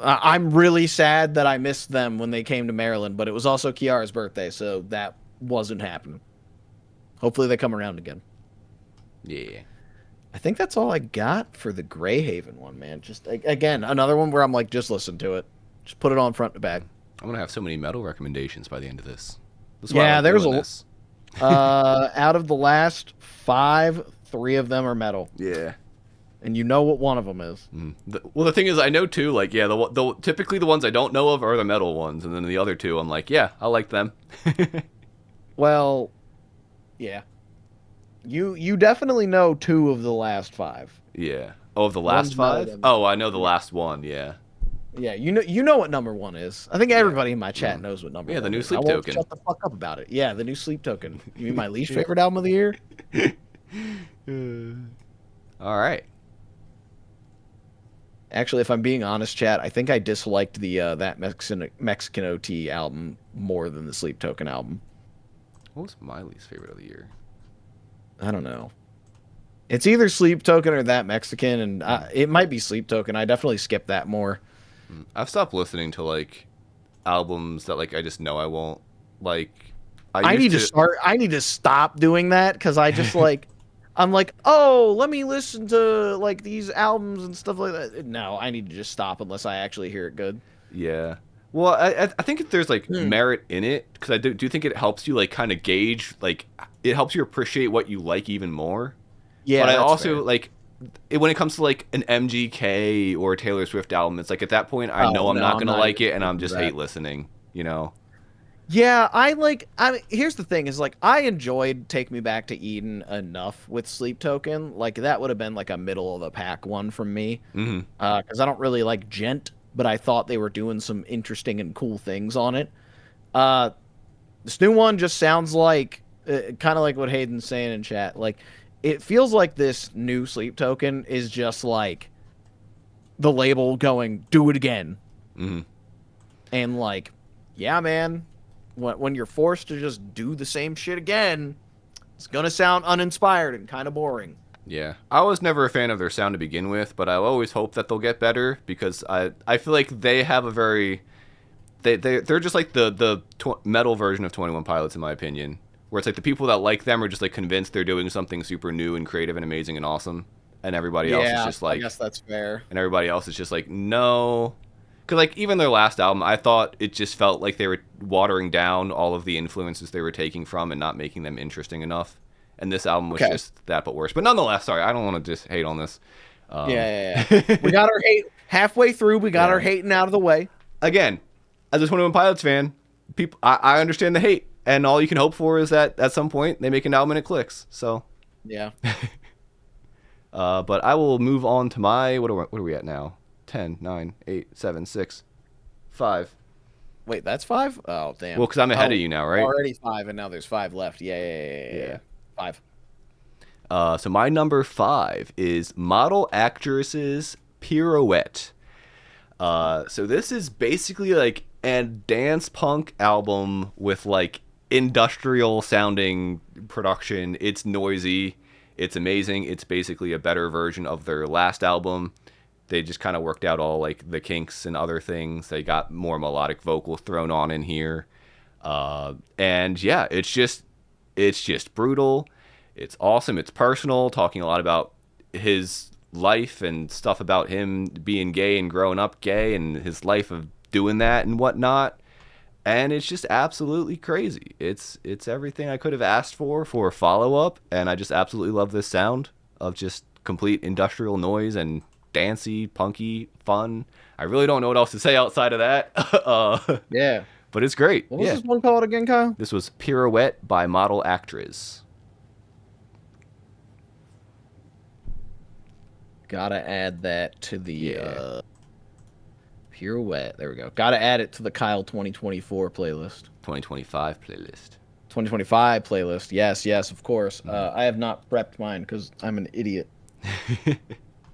I'm really sad that I missed them when they came to Maryland, but it was also Kiara's birthday, so that wasn't happening. Hopefully they come around again. Yeah. I think that's all I got for the Grey Haven one, man. Just again, another one where I'm like, just listen to it. Just put it on front to back. I'm going to have so many metal recommendations by the end of this. There's this. Out of the last 5, 3 of them are metal. Yeah. And you know what one of them is. Well, the thing is, I know too. Like, yeah, typically the ones I don't know of are the metal ones, and then the other 2, I'm like, yeah, I like them. Well, yeah. You definitely know 2 of the last 5. Yeah. Oh, of the last One's 5? Oh, I know the last one. Yeah. Yeah, you know what number 1 is. I think everybody in my chat knows what number 1 is. Yeah, the new Sleep I won't Token. Shut the fuck up about it. Yeah, the new Sleep Token. You mean my least favorite album of the year? All right. Actually, if I'm being honest, chat, I think I disliked the that Mexican OT album more than the Sleep Token album. What was my least favorite of the year? I don't know. It's either Sleep Token or that Mexican, and it might be Sleep Token. I definitely skipped that more. I've stopped listening to like albums that like I just know I won't like. I need to start. I need to stop doing that because I just like. I'm like, oh, let me listen to like these albums and stuff like that. No, I need to just stop unless I actually hear it good. Yeah. Well, I think there's like merit in it because I do think it helps you like kind of gauge like it helps you appreciate what you like even more. Yeah, But I that's also fair. like when it comes to like an MGK or a Taylor Swift album, it's like at that point I know Oh I'm no, not I'm gonna not like even it and gonna I'm do just that. hate listening. You know. Yeah, I like. I mean, here's the thing: is like I enjoyed "Take Me Back to Eden" enough with Sleep Token. Like that would have been like a middle of the pack one from me, Hmm. because I don't really like Gent, but I thought they were doing some interesting and cool things on it. Uh, this new one just sounds like kind of like what Hayden's saying in chat. Like it feels like this new Sleep Token is just like the label going, "Do it again," Hmm. and like, yeah, man. When you're forced to just do the same shit again, it's gonna sound uninspired and kind of boring. Yeah, I was never a fan of their sound to begin with, but I always hope that they'll get better because I feel like they have a very they're just like the metal version of 21 Pilots in my opinion, where it's like the people that like them are just like convinced they're doing something super new and creative and amazing and awesome, and everybody else is Yeah, just I like guess that's fair. and everybody else is just like no. Because like even their last album, I thought it just felt like they were watering down all of the influences they were taking from and not making them interesting enough. And this album was Okay. just that, but worse. But nonetheless, sorry, I don't want to just hate on this. Yeah. We got our hate halfway through. We got our Yeah. hating out of the way. Again, as a 21 Pilots fan, people, I understand the hate, and all you can hope for is that at some point they make an album and it clicks. So, Yeah. but I will move on to my what are we at now? 10, 9, 8, 7, 6, 5. Wait, that's five? Oh, damn. Well, because I'm ahead Oh, of you now, right? already five, and now there's five left. Yeah. Five. So my number 5 is Model Actresses Pirouette. So this is basically like a dance punk album with like industrial sounding production. It's noisy. It's amazing. It's basically a better version of their last album. They just kind of worked out all like the kinks and other things. They got more melodic vocals thrown on in here. And yeah, it's just brutal. It's awesome. It's personal, talking a lot about his life and stuff about him being gay and growing up gay and his life of doing that and whatnot. And it's just absolutely crazy. It's everything I could have asked for a follow up, and I just absolutely love this sound of just complete industrial noise and dancey, punky fun. I really don't know what else to say outside of that. Yeah. But it's great. What was Yeah. this one called again, Kyle? This was Pirouette by Model Actress. Gotta add that to the Yeah. Pirouette. There we go. Gotta add it to the Kyle 2024 playlist. 2025 playlist. 2025 playlist. Yes, of course. I have not prepped mine because I'm an idiot.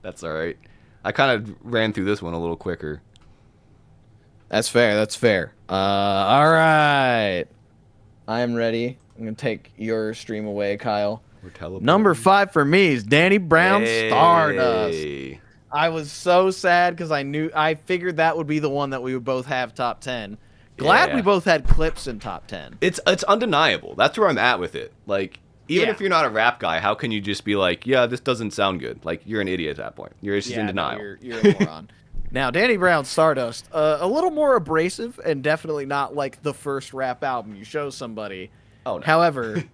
That's all right. I kind of ran through this one a little quicker. That's fair. All right. I am ready. I'm gonna take your stream away, Kyle. We're teleporting. Number 5 for me is Danny Brown Hey. Stardust. I was so sad because I figured that would be the one that we would both have top 10. Glad Yeah. we both had clips in top 10. It's undeniable. That's where I'm at with it. Like, even Yeah. if you're not a rap guy, how can you just be like, yeah, this doesn't sound good? Like, you're an idiot at that point. You're just in No, denial. you're a moron. Now, Danny Brown Stardust, a little more abrasive and definitely not like the first rap album you show somebody. Oh, no. However,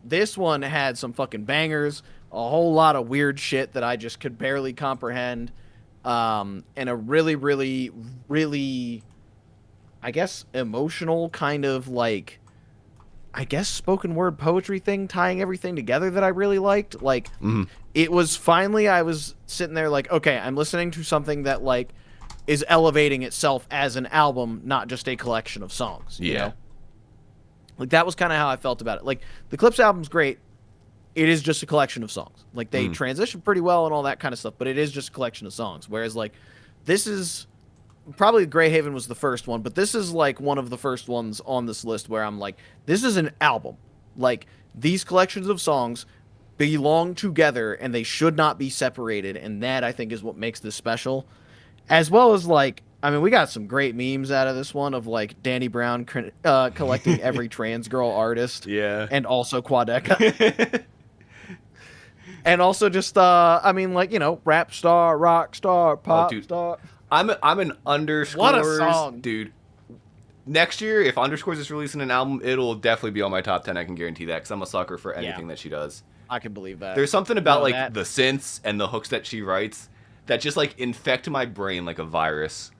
this one had some fucking bangers, a whole lot of weird shit that I just could barely comprehend, and a really, really, really, I guess, emotional kind of like, I guess, spoken word poetry thing, tying everything together that I really liked. Like, Mhm. it was finally, I was sitting there like, okay, I'm listening to something that like is elevating itself as an album, not just a collection of songs. You Yeah. know? Like that was kind of how I felt about it. Like the Clips album's great. it is just a collection of songs. Like they transition pretty well and all that kind of stuff, but it is just a collection of songs. Whereas like this is probably Greyhaven was the first one, but this is like one of the first ones on this list where I'm like, this is an album. Like these collections of songs belong together and they should not be separated, and that I think is what makes this special. As well as like, I mean, we got some great memes out of this one of like Danny Brown collecting every trans girl artist, Yeah. and also Quadeca, and also just I mean, like, you know, rap star, rock star, pop dude. star. I'm an Underscores What a song, dude. Next year, if Underscores is releasing an album, it'll definitely be on my top 10. I can guarantee that, because I'm a sucker for anything that she does. I can believe that. There's something about No, like that- the synths and the hooks that she writes that just like infect my brain like a virus.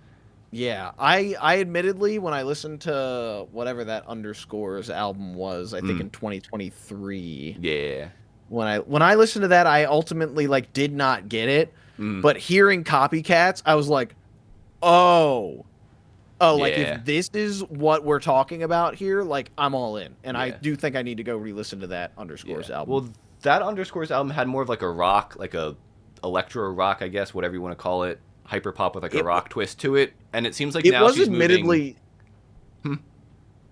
Yeah, I admittedly, when I listened to whatever that Underscores album was, I think in 2023, Yeah. when I listened to that, I ultimately like did not get it. But hearing Copycats, I was like, oh, like Yeah. if this is what we're talking about here, like I'm all in. And I Yeah. do think I need to go re-listen to that Underscores album. Well, that Underscores album had more of like a rock, like a electro rock, I guess, whatever you want to call it, hyper pop with like a rock twist to it. And it seems like it now was she's admittedly.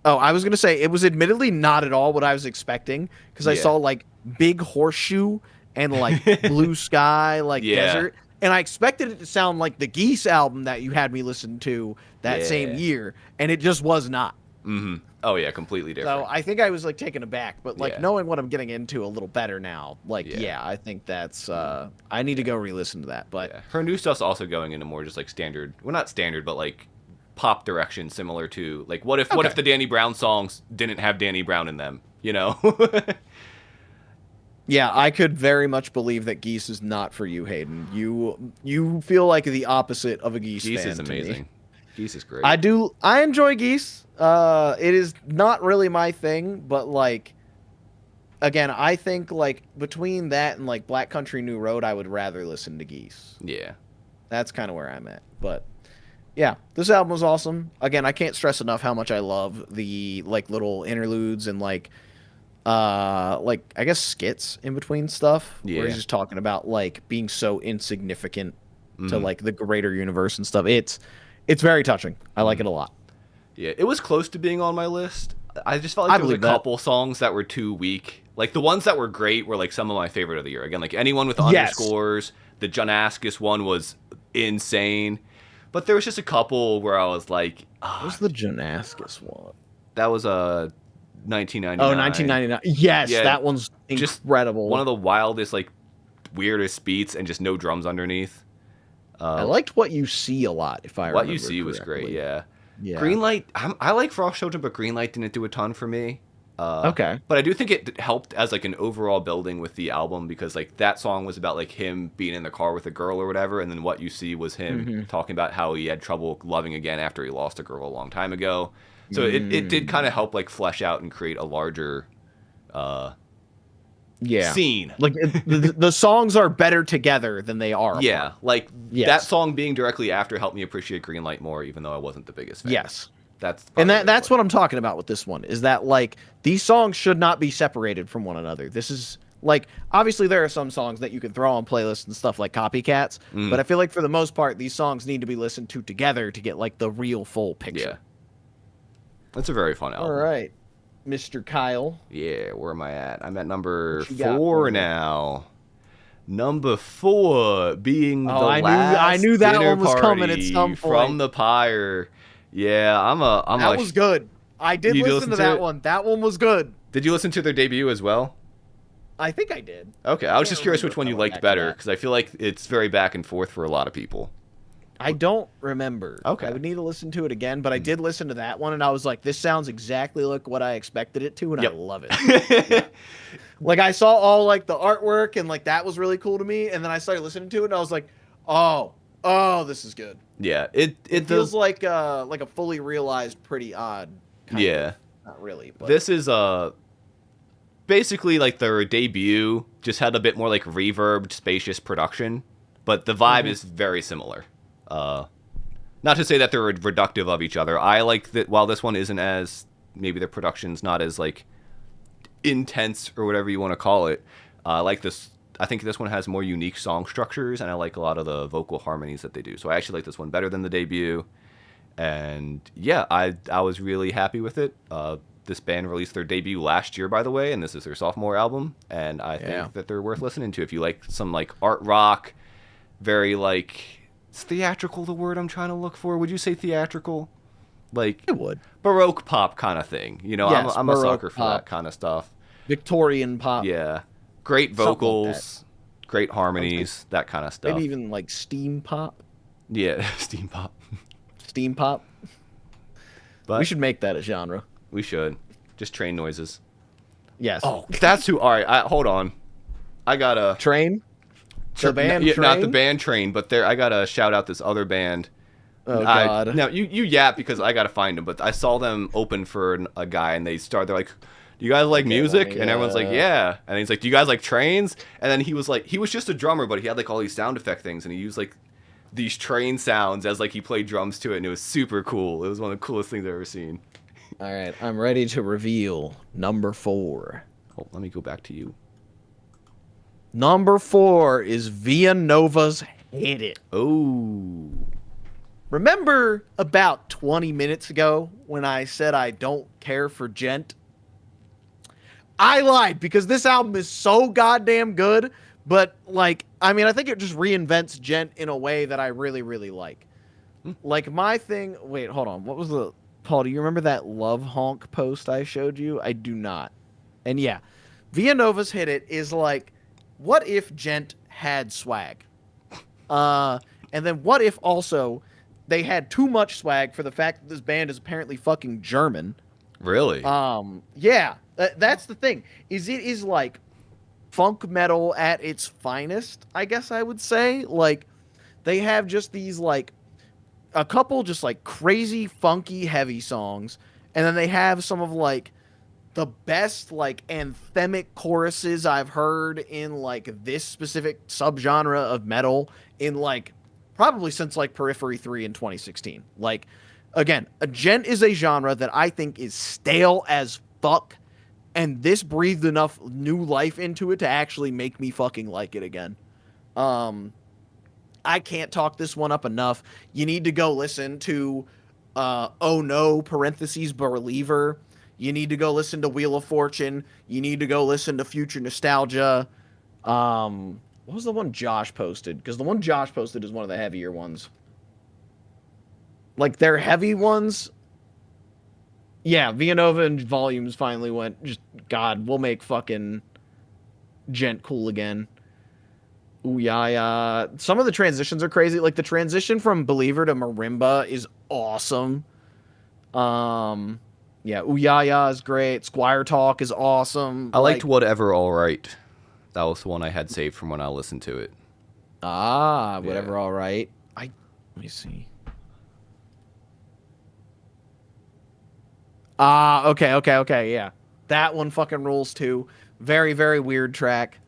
Oh, I was gonna say it was admittedly not at all what I was expecting, because I Yeah. saw like Big Horseshoe and like Blue Sky, like Yeah. desert, and I expected it to sound like the Geese album that you had me listen to that same Yeah. year, and it just was not. Oh yeah, completely different. So I think I was like taken aback, but like Yeah. knowing what I'm getting into a little better now, like Yeah. yeah, I think that's I need to go re-listen to that. But Yeah. Her new stuff's also going into more just like standard, well, not standard, but like pop direction, similar to like what if the Danny Brown songs didn't have Danny Brown in them, you know? yeah, I could very much believe that Geese is not for you, Hayden. You feel like the opposite of a Geese Geese fan is to me. amazing. Geese is great. I enjoy Geese. It is not really my thing, but like again, I think like between that and like Black Country New Road, I would rather listen to Geese. Yeah. That's kind of where I'm at. But yeah, this album was awesome. Again, I can't stress enough how much I love the like little interludes and like I guess skits in between stuff where Yeah. he's just talking about like being so insignificant to like the greater universe and stuff. It's very touching. I like it a lot. Yeah, it was close to being on my list. I just felt like there was a believe that. couple songs that were too weak. Like the ones that were great were like some of my favorite of the year. Again, like anyone with Yes. Underscores, the Jonaskis one was insane. But there was just a couple where I was like, What's the Jonaskis one? that was a 1999. Oh, 1999. Yes, Yeah, that one's just incredible. One of the wildest, like weirdest beats and just no drums underneath. I liked What You See a lot, if I remember What You See was great, correctly. yeah. Yeah. Greenlight, I like Frost Shelter, but Greenlight didn't do a ton for me. Okay. But I do think it helped as like an overall building with the album, because like that song was about like him being in the car with a girl or whatever, and then What You See was him talking about how he had trouble loving again after he lost a girl a long time ago. So it did kind of help like flesh out and create a larger Yeah. scene. Like the songs are better together than they are. Yeah, apart. like Yes. that song being directly after helped me appreciate Greenlight more, even though I wasn't the biggest fan. Yes. That's And probably that's what I'm talking about with this one, is that like these songs should not be separated from one another. This is like, obviously there are some songs that you can throw on playlists and stuff like Copycats, but I feel like for the most part these songs need to be listened to together to get like the real full picture. Yeah. That's a very fun album. All right, Mr. Kyle. Yeah, where am I at? I'm at number What you got 4 for me? now. Number 4 being the I knew- last I knew that dinner one was coming at party some from point. the Pyre. Yeah, I'm That was good. I did You listen to listened to that it? one. That one was good. Did you listen to their debut as well? I think I did. Okay, I was can't just curious remember which one if I you went liked back to better, that. because I feel like it's very back and forth for a lot of people. I don't remember. Okay. I would need to listen to it again, but I did listen to that one, and I was like, this sounds exactly like what I expected it to, and Yep. I love it. Like, I saw all, like, the artwork, and, like, that was really cool to me, and then I started listening to it, and I was like, oh, this is good. Yeah, it It does. feels like a fully realized Pretty Odd kind Yeah. of. Not really, but... This is basically like their debut, just had a bit more like reverb, spacious production, but the vibe is very similar. Not to say that they're reductive of each other. I like that while this one isn't as, maybe the production's not as like intense or whatever you want to call it, I like this. I think this one has more unique song structures, and I like a lot of the vocal harmonies that they do. So I actually like this one better than the debut. And yeah, I was really happy with it. This band released their debut last year, by the way, and this is their sophomore album. And I think that they're worth listening to if you like some like art rock, very like is theatrical. The word I'm trying to look for. Would you say theatrical? Like It would. Baroque pop kind of thing. You know, Yes, I'm a Baroque sucker for pop. that kind of stuff. Victorian pop. Yeah, great Something like vocals, great harmonies, that kind of stuff. Maybe even like steam pop. Yeah, steam pop. Steam pop. But We should make that a genre. we should just train noises. Yes. Oh, that's who. All right, hold on. I gotta Train. The band yeah, not the Train? band Train, but I gotta shout out this other band. Oh God. Now you yap because I gotta find them, but I saw them open for a guy, and they're like, "Do you guys like music?" let me, And everyone's like, "Yeah." And he's like, "Do you guys like trains?" And then he was just a drummer, but he had like all these sound effect things, and he used like these train sounds as like he played drums to it, and it was super cool. It was one of the coolest things I've ever seen. All right, I'm ready to reveal number 4. Oh, let me go back to you. Number 4 is Via Nova's Hit It. Oh, Remember about 20 minutes ago when I said I don't care for Gent? I lied because this album is so goddamn good, but like, I mean, I think it just reinvents Gent in a way that I really, really like. Like my thing, wait, hold on. What was the, Paul, do you remember that Love Honk post I showed you? I do not. And yeah, Via Nova's Hit It is like, what if Gent had swag? And then what if also they had too much swag for the fact that this band is apparently fucking German? really? Yeah, that's the thing. It is like funk metal at its finest, I guess I would say. Like they have just these like a couple just like crazy funky heavy songs, and then they have some of like the best like anthemic choruses I've heard in like this specific subgenre of metal in like probably since like Periphery 3 in 2016. Like again, a gent is a genre that I think is stale as fuck, and this breathed enough new life into it to actually make me fucking like it again. I can't talk this one up enough. You need to go listen to Oh No parentheses Believer. You need to go listen to Wheel of Fortune. You need to go listen to Future Nostalgia. What was the one Josh posted? Because the one Josh posted is one of the heavier ones. Like their heavy ones. Yeah, Villanova and Volumes finally went, just, God, we'll make fucking Gent cool again. Ooh, yeah. Some of the transitions are crazy. Like the transition from Believer to Marimba is awesome. Yeah, Ooh, yeah is great. Squire Talk is awesome. I liked Whatever All Right. That was the one I had saved from when I listened to it. Whatever, Yeah. all right. Let me see. Okay, yeah. That one fucking rules too. Very, very weird track.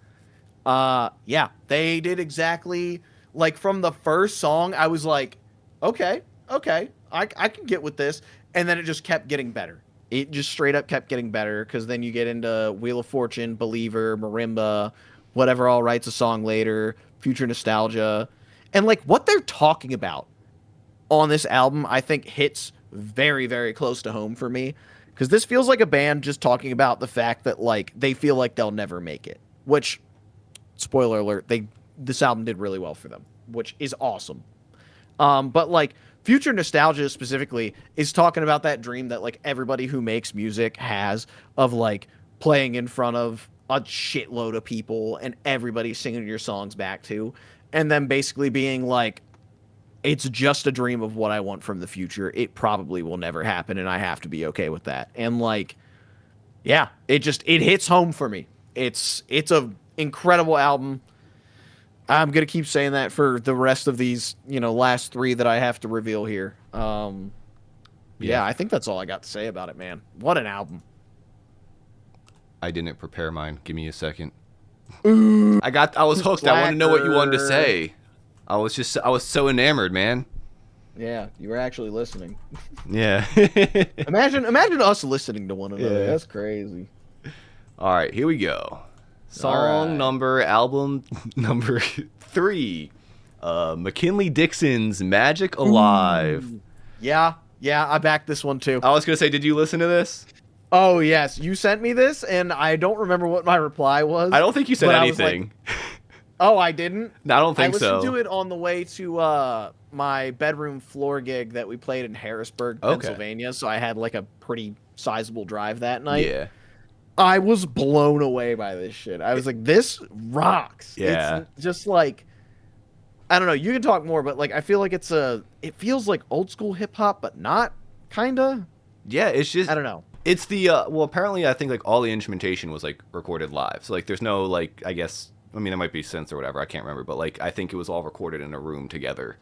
Yeah, they did exactly like from the first song. I was like, okay, I can get with this, and then it just kept getting better. It just straight up kept getting better because then you get into Wheel of Fortune, Believer, Marimba, Whatever All Right's a song later, Future Nostalgia, and like what they're talking about on this album, I think hits very, very close to home for me because this feels like a band just talking about the fact that like they feel like they'll never make it, which, spoiler alert, this album did really well for them, which is awesome. But like Future Nostalgia specifically is talking about that dream that like everybody who makes music has of like playing in front of a shitload of people and everybody singing your songs back to, and then basically being like, it's just a dream of what I want from the future. It probably will never happen, and I have to be okay with that. And like, yeah, it hits home for me. It's a incredible album. I'm gonna keep saying that for the rest of these, last 3 that I have to reveal here. Yeah, I think that's all I got to say about it, man. What an album. I didn't prepare mine. Give me a second. I was hooked. I wanted to know what you wanted to say. I was so enamored, man. Yeah, you were actually listening. Yeah. Imagine us listening to one another. Yeah. That's crazy. All right, here we go. Song number, album number 3. McKinley Dixon's Magic Alive. Ooh. Yeah, I backed this one too. I was going to say, did you listen to this? Oh, yes. You sent me this, and I don't remember what my reply was. I don't think you said but anything. Oh, I didn't? No, I don't think so. I listened to it on the way to my bedroom floor gig that we played in Harrisburg, Pennsylvania, so I had like a pretty sizable drive that night. Yeah. I was blown away by this shit. I was like, this rocks. Yeah. It's just like, I don't know, you can talk more, but like I feel like it feels like old school hip hop, but not, kinda. Yeah, it's just, I don't know. It's the well, apparently I think like all the instrumentation was like recorded live. So like there's no like, I guess, I mean, it might be synths or whatever, I can't remember, but like I think it was all recorded in a room together.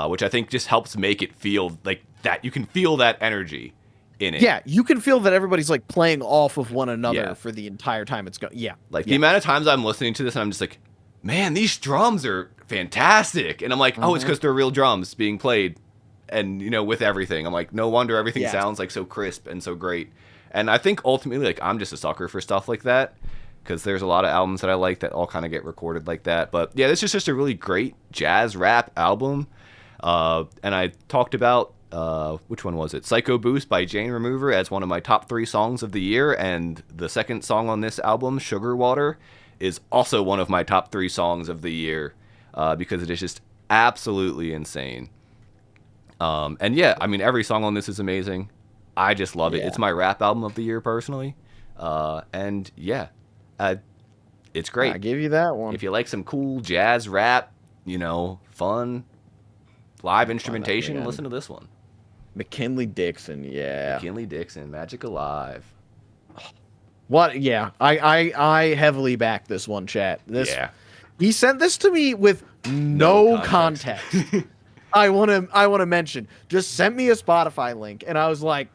Which I think just helps make it feel like that you can feel that energy in it. Yeah, you can feel that everybody's like playing off of one another for the entire time it's going. Yeah. Like the amount of times I'm listening to this and I'm just like, man, these drums are fantastic. And I'm like, oh, it's because they're real drums being played. And, you know, with everything, I'm like, no wonder everything sounds like so crisp and so great. And I think ultimately, like, I'm just a sucker for stuff like that because there's a lot of albums that I like that all kind of get recorded like that. But yeah, this is just a really great jazz rap album. And I talked about, which one was it? Psycho Boost by Jane Remover as one of my top 3 songs of the year. And the second song on this album, Sugar Water, is also one of my top 3 songs of the year because it is just absolutely insane. And yeah, I mean, every song on this is amazing. I just love it. It's my rap album of the year, personally. And yeah, it's great. I give you that one. If you like some cool jazz rap, you know, fun, live instrumentation, listen to this one. McKinley Dixon, McKinley Dixon, Magic Alive. What? Yeah, I heavily back this one, chat. He sent this to me with no context. I want to mention, just sent me a Spotify link, and I was like,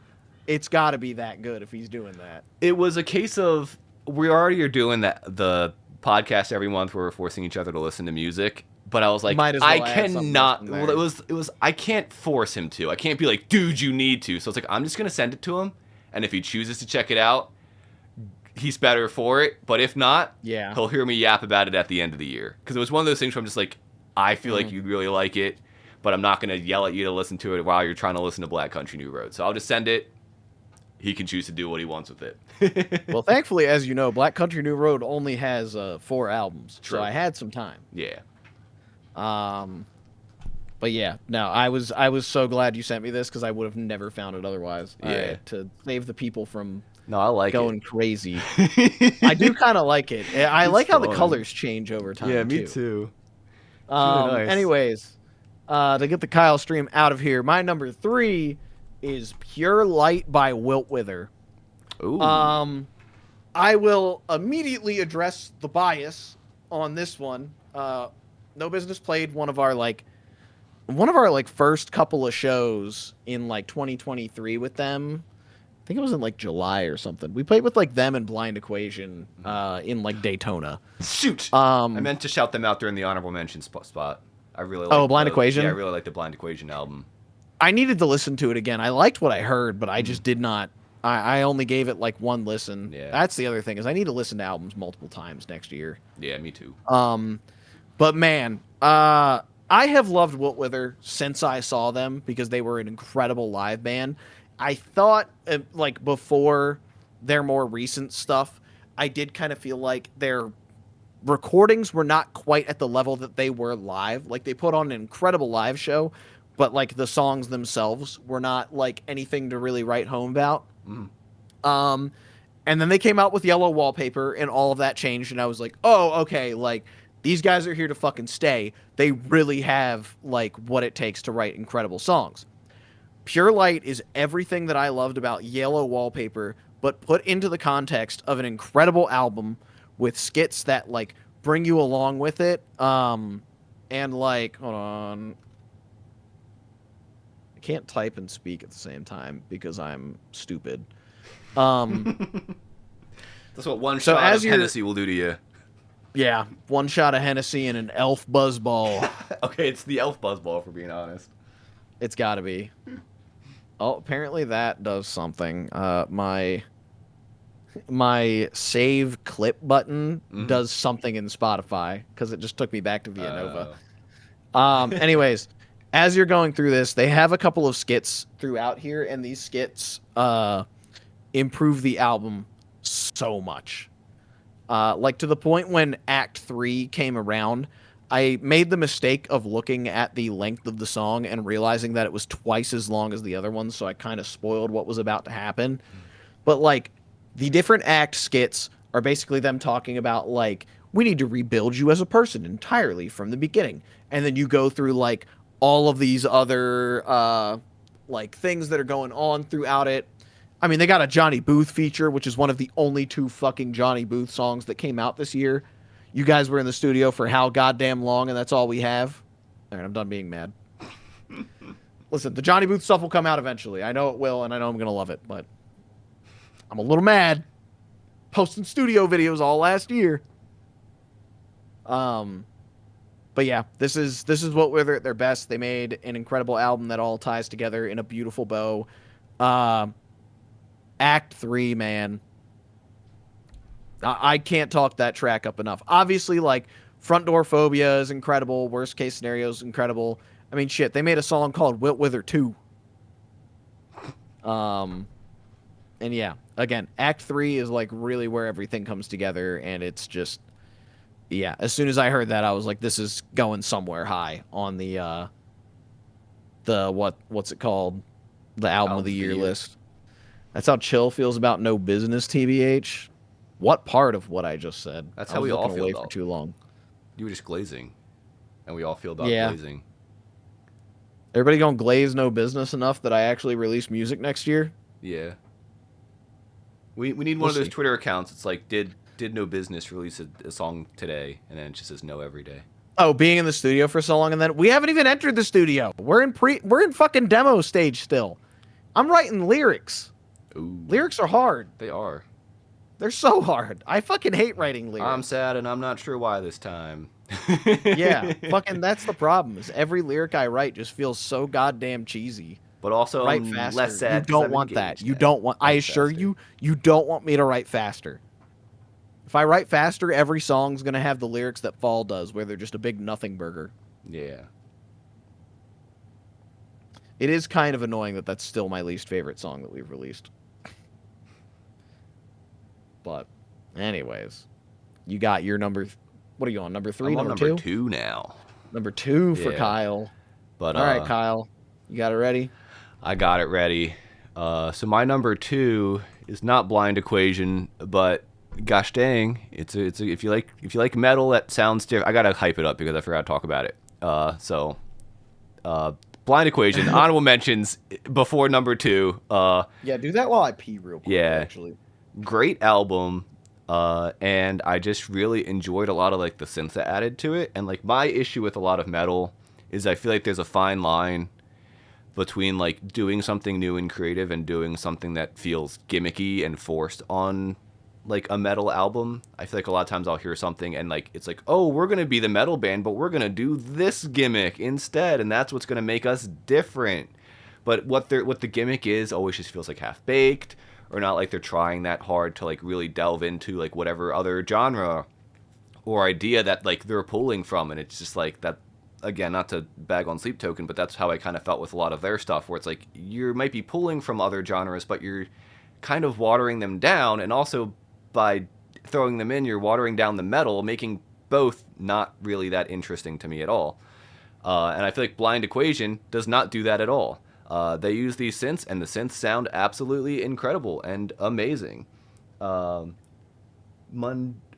it's got to be that good if he's doing that. It was a case of we already are doing the podcast every month where we're forcing each other to listen to music, but I was like, I cannot. Well, it was I can't force him to. I can't be like, dude, you need to. So it's like I'm just gonna send it to him, and if he chooses to check it out, he's better for it. But if not, he'll hear me yap about it at the end of the year. Because it was one of those things where I'm just like, I feel like you'd really like it, but I'm not gonna yell at you to listen to it while you're trying to listen to Black Country New Road. So I'll just send it. He can choose to do what he wants with it. Well, thankfully, as you know, Black Country New Road only has 4 albums, so I had some time. Yeah. But yeah, no, I was so glad you sent me this because I would have never found it otherwise. Yeah. To save the people from I like going crazy. I do kind of like it. I like how the colors change over time. Yeah, me too. Really nice. Anyways, to get the Kyle stream out of here, my number 3 is Pure Light by Wilt Wither. Ooh. I will immediately address the bias on this one. No Business played one of our first couple of shows in like 2023 with them. I think it was in like July or something. We played with like them and Blind Equation in like Daytona. Shoot. I meant to shout them out during the honorable mention spot. I really like Blind Equation? Yeah, I really like the Blind Equation album. I needed to listen to it again. I liked what I heard, but I just did not. I only gave it like one listen. Yeah. That's the other thing is I need to listen to albums multiple times next year. Yeah, me too. But man, I have loved Wilt Wither since I saw them because they were an incredible live band. I thought like before their more recent stuff, I did kind of feel like their recordings were not quite at the level that they were live. Like they put on an incredible live show, but like the songs themselves were not like anything to really write home about. And then they came out with Yellow Wallpaper and all of that changed. And I was like, oh, okay. Like these guys are here to fucking stay. They really have like what it takes to write incredible songs. Pure Light is everything that I loved about Yellow Wallpaper, but put into the context of an incredible album with skits that like bring you along with it. And like, hold on. Can't type and speak at the same time because I'm stupid. That's what one shot of Hennessy will do to you. Yeah, one shot of Hennessy and an elf buzzball. Okay, it's the elf buzzball, for being honest. It's got to be. Oh, apparently that does something. My my save clip button Mm-hmm. does something in Spotify because it just took me back to Villanova. Uh, Anyways, as you're going through this, they have a couple of skits throughout here, and these skits improve the album so much. Like to the point when Act 3 came around, I made the mistake of looking at the length of the song and realizing that it was twice as long as the other ones, so I kind of spoiled what was about to happen. But like the different act skits are basically them talking about like we need to rebuild you as a person entirely from the beginning. And then you go through like all of these other like things that are going on throughout it. I mean, they got a Johnny Booth feature, which is one of the only two fucking Johnny Booth songs that came out this year. You guys were in the studio for how goddamn long, and that's all we have. All right, I'm done being mad. Listen, the Johnny Booth stuff will come out eventually. I know it will, and I know I'm gonna love it, but I'm a little mad. Posting studio videos all last year. Um, but yeah, this is what were their best. They made an incredible album that all ties together in a beautiful bow. Um, Act 3, man. I can't talk that track up enough. Obviously, like Front Door Phobia is incredible. Worst Case Scenario is incredible. I mean, shit, they made a song called Wilt Wither 2. Um, and yeah, again, Act 3 is like really where everything comes together, and it's just yeah. As soon as I heard that, I was like, this is going somewhere high on the what's it called, the album of the year list. That's how Chill feels about No Business, TBH. What part of what I just said? that's I how was we all looking feel away for about. too long. You were just glazing, and we all feel about Yeah. glazing. Everybody gonna glaze No Business enough that I actually release music next year? Yeah. We need one We'll of those see. Twitter accounts. It's like did No Business release a song today, and then it just says no every day. Oh, being in the studio for so long, and then we haven't even entered the studio. We're in fucking demo stage still. I'm writing lyrics. Ooh, Lyrics are hard. they are. They're so hard. I fucking hate writing I'm lyrics. sad, and I'm not sure why this time. Yeah, fucking that's the problem. Is every lyric I write just feels so goddamn cheesy. But also, Write I'm faster. less You sad because don't I'm want that. engaged You now. don't want. I Write assure faster. you, you don't want me to write faster. If I write faster, every song's gonna have the lyrics that Fall does, where they're just a big nothing burger. Yeah. It is kind of annoying that that's still my least favorite song that we've released. But, anyways, you got your number. What are you on? Number three, I'm on number number two, two now. number two for Yeah. Kyle. But All right, Kyle, you got it ready? I got it ready. So my number two is not Blind Equation, but gosh dang, it's a, if you like metal that sounds different. I gotta hype it up because I forgot to talk about it. Blind Equation, honorable mentions before number two. Yeah, do that while I pee real quick. Yeah. Actually. Great album. And I just really enjoyed a lot of like the synth that added to it. And like my issue with a lot of metal is I feel like there's a fine line between like doing something new and creative and doing something that feels gimmicky and forced on like a metal album. I feel like a lot of times I'll hear something and like it's like, oh, we're gonna be the metal band, but we're gonna do this gimmick instead, and that's what's gonna make us different. But what the gimmick is always just feels like half baked, or not like they're trying that hard to like really delve into like whatever other genre or idea that like they're pulling from, and it's just like that. Again, not to bag on Sleep Token, but that's how I kind of felt with a lot of their stuff, where it's like you might be pulling from other genres, but you're kind of watering them down, and also by throwing them in, you're watering down the metal, making both not really that interesting to me at all. And I feel like Blind Equation does not do that at all. They use these synths, and the synths sound absolutely incredible and amazing. Um,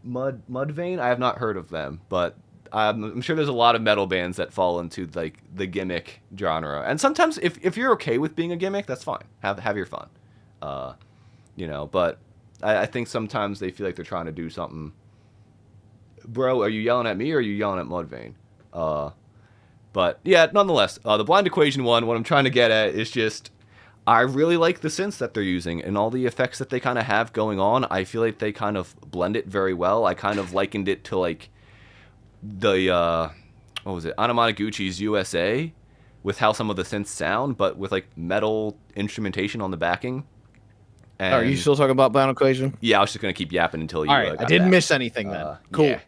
Mudvayne, I have not heard of them, but I'm sure there's a lot of metal bands that fall into like the gimmick genre. And sometimes, if you're okay with being a gimmick, that's fine. Have your fun, But I think sometimes they feel like they're trying to do something. Bro, are you yelling at me or are you yelling at Mudvayne? But yeah, nonetheless, the Blind Equation one, what I'm trying to get at is just, I really like the synths that they're using and all the effects that they kind of have going on. I feel like they kind of blend it very well. I kind of likened it to like the, what was it, Anamanaguchi's USA, with how some of the synths sound, but with like metal instrumentation on the backing. And Are you still talking about Blind Equation? yeah, I was just gonna keep yapping until you. All right, I got didn't back. miss anything then. Cool. Yeah.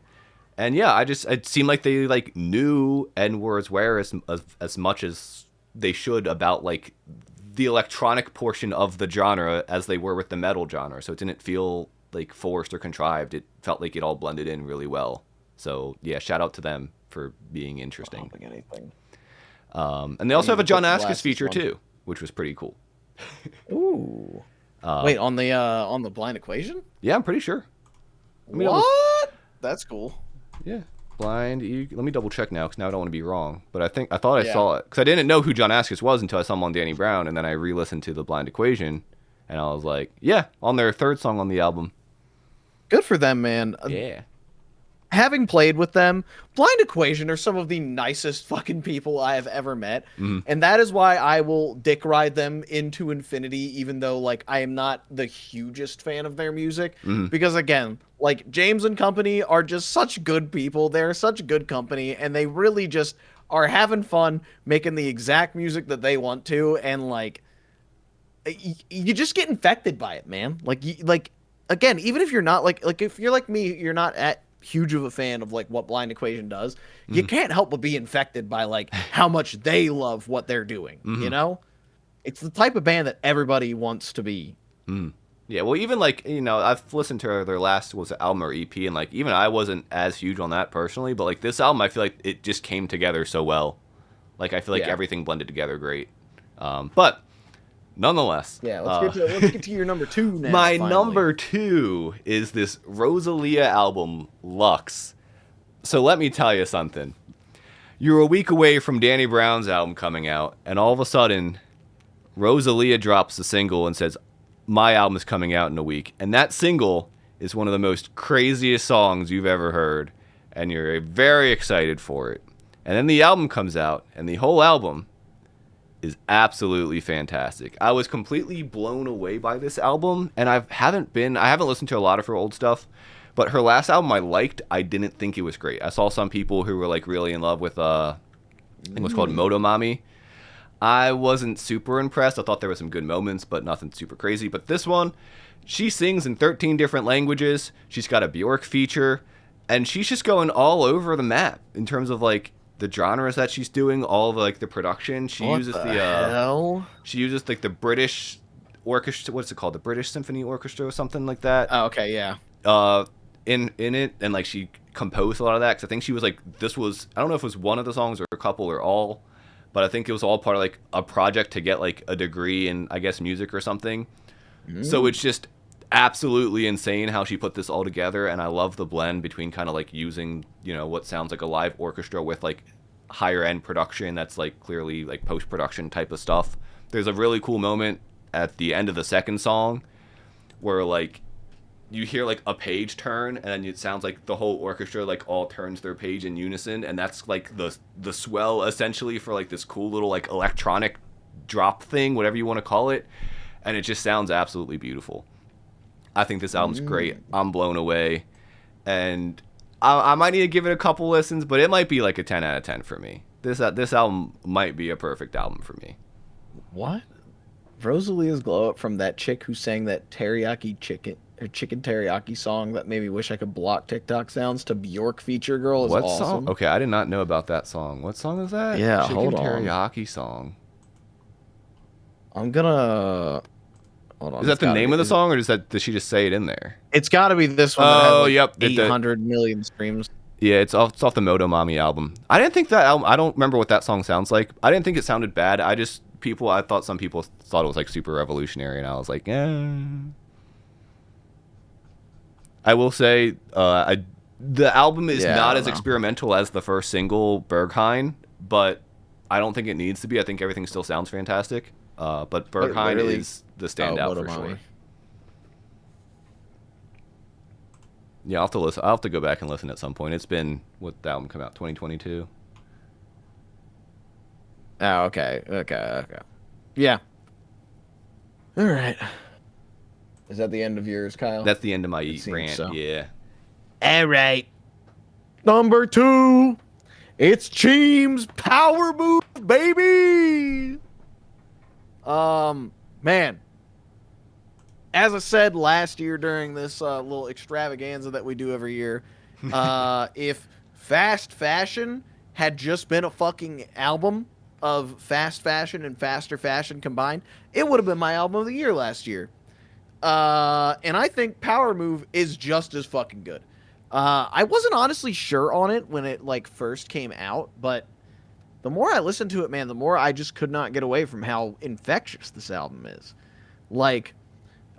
And yeah, it seemed like they like knew and were aware as much as they should about like the electronic portion of the genre as they were with the metal genre. So it didn't feel like forced or contrived. It felt like it all blended in really well. So yeah, shout out to them for being interesting. Anything. And they also have a John put the Askus feature glasses on. too, which was pretty cool. Ooh. Wait, on the Blind Equation? Yeah, I'm pretty sure. What? That's cool. Yeah. Let me double check now because now I don't want to be wrong. But I thought I Yeah. saw it because I didn't know who John Askus was until I saw him on Danny Brown, and then I re-listened to the Blind Equation, and I was like, yeah, on their third song on the album. Good for them, man. Yeah. Having played with them, Blind Equation are some of the nicest fucking people I have ever met. And that is why I will dick ride them into infinity, even though like I am not the hugest fan of their music. Because again, like James and company are just such good people. They're such good company, and they really just are having fun making the exact music that they want to, and like you just get infected by it, man. Like again, even if you're not like if you're like me, you're not at huge of a fan of like what Blind Equation does, you can't help but be infected by like how much they love what they're doing. You know, it's the type of band that everybody wants to be. Yeah, well, even like I've listened to their last album or EP, and like even I wasn't as huge on that personally, but like this album, I feel like it just came together so well. Like I feel like everything blended together great. But nonetheless, Let's get to your number 2 now. my finally. number 2 is this Rosalia album, Lux. So let me tell you something. You're a week away from Danny Brown's album coming out, and all of a sudden, Rosalia drops a single and says, my album is coming out in a week. And that single is one of the most craziest songs you've ever heard, and you're very excited for it. And then the album comes out, and the whole album is absolutely fantastic. I was completely blown away by this album, and I haven't listened to a lot of her old stuff, but her last album I liked. I didn't think it was great. I saw some people who were like really in love with I think it was called Motomami. I wasn't super impressed. I thought there were some good moments, but nothing super crazy. But this one, she sings in 13 different languages. She's got a Bjork feature, and she's just going all over the map in terms of like the genres that she's doing, all of like the production. She uses hell? She uses like the British orchestra. What's it called? The British Symphony Orchestra or something like that. Oh, okay, yeah. In it, and like she composed a lot of that because I think she was like I don't know if it was one of the songs or a couple or all, but I think it was all part of like a project to get like a degree in I guess music or something. So it's just absolutely insane how she put this all together, and I love the blend between kind of like using what sounds like a live orchestra with like higher end production that's like clearly like post production type of stuff. There's a really cool moment at the end of the second song where like you hear like a page turn, and then it sounds like the whole orchestra like all turns their page in unison, and that's like the swell essentially for like this cool little like electronic drop thing, whatever you want to call it, and it just sounds absolutely beautiful. I think this album's great. I'm blown away, and I might need to give it a couple listens, but it might be like a 10 out of 10 for me. This album might be a perfect album for me. What? Rosalia's glow up from that chick who sang that chicken teriyaki song that made me wish I could block TikTok sounds to Bjork feature girl is What awesome. song? Okay, I did not know about that song. What song is that? Yeah, Chicken hold on. teriyaki song. I'm gonna hold on. Is that the name of the song, or does she just say it in there? It's got to be this one. Oh, that has like yep. 800 million streams. Yeah, it's off the Motomami album. I didn't think that album. I don't remember what that song sounds like. I didn't think it sounded bad. I thought some people thought it was like super revolutionary, and I was like, eh. I will say, the album is not as experimental as the first single, Berghain, but I don't think it needs to be. I think everything still sounds fantastic. But Berghain is the standout for sure. Yeah, I'll have to listen. I'll have to go back and listen at some point. It's been what the album come out 2022. Oh, okay. Yeah. All right. Is that the end of yours, Kyle? That's the end of my rant. So. Yeah. All right. Number 2. It's Cheem's Power Move, baby. Man. as I said last year during this little extravaganza that we do every year, if Fast Fashion had just been a fucking album of fast fashion and faster fashion combined, it would have been my album of the year last year. And I think Power Move is just as fucking good. I wasn't honestly sure on it when it like first came out, but the more I listened to it, man, the more I just could not get away from how infectious this album is. Like,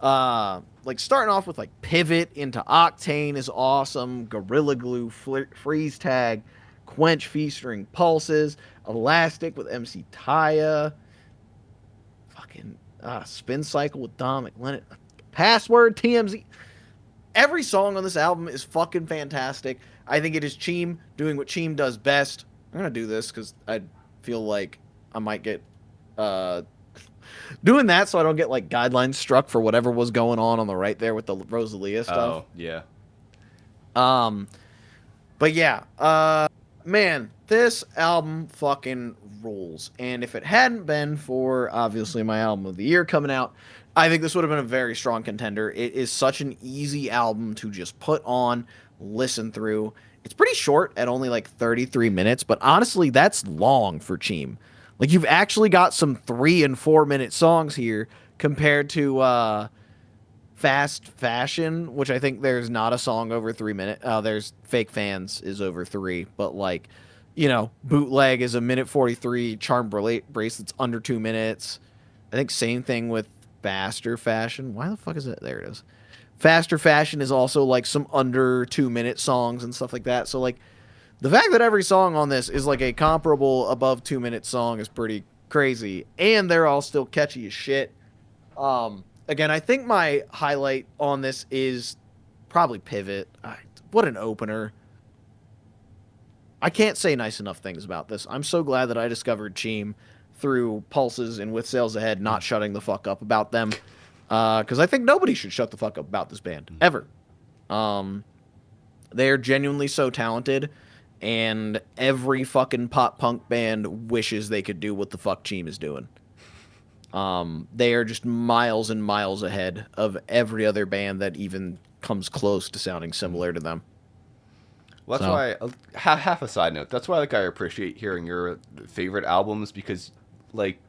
like starting off with like Pivot into Octane is awesome. Gorilla Glue, Freeze Tag, Quench featuring Pulses, Elastic with MC Taya, fucking Spin Cycle with Dom McLennan, Password, TMZ. Every song on this album is fucking fantastic. I think it is Cheem doing what Cheem does best. I'm gonna do this because I feel like I might get doing that so I don't get like guidelines struck for whatever was going on the right there with the Rosalia stuff. Oh, yeah. But yeah, man, this album fucking rules. And if it hadn't been for obviously my album of the year coming out, I think this would have been a very strong contender. It is such an easy album to just put on, listen through. It's pretty short at only like 33 minutes, but honestly, that's long for Cheem. Like, you've actually got some 3 and 4 minute songs here compared to Fast Fashion, which I think there's not a song over 3 minutes. There's Fake Fans is over 3, but like, you know, Bootleg is 1:43. Charm Bracelet's under 2 minutes. I think same thing with Faster Fashion. Why the fuck is it? There it is. Faster Fashion is also like some under 2 minute songs and stuff like that. So like, the fact that every song on this is like a comparable above 2 minute song is pretty crazy, and they're all still catchy as shit. Again, I think my highlight on this is probably Pivot. What an opener. I can't say nice enough things about this. I'm so glad that I discovered Cheem through Pulses and With Sales Ahead, not shutting the fuck up about them. Because I think nobody should shut the fuck up about this band, ever. They're genuinely so talented, and every fucking pop punk band wishes they could do what the fuck Cheem is doing. They are just miles and miles ahead of every other band that even comes close to sounding similar to them. Well, that's why, half a side note, that's why like I appreciate hearing your favorite albums, because like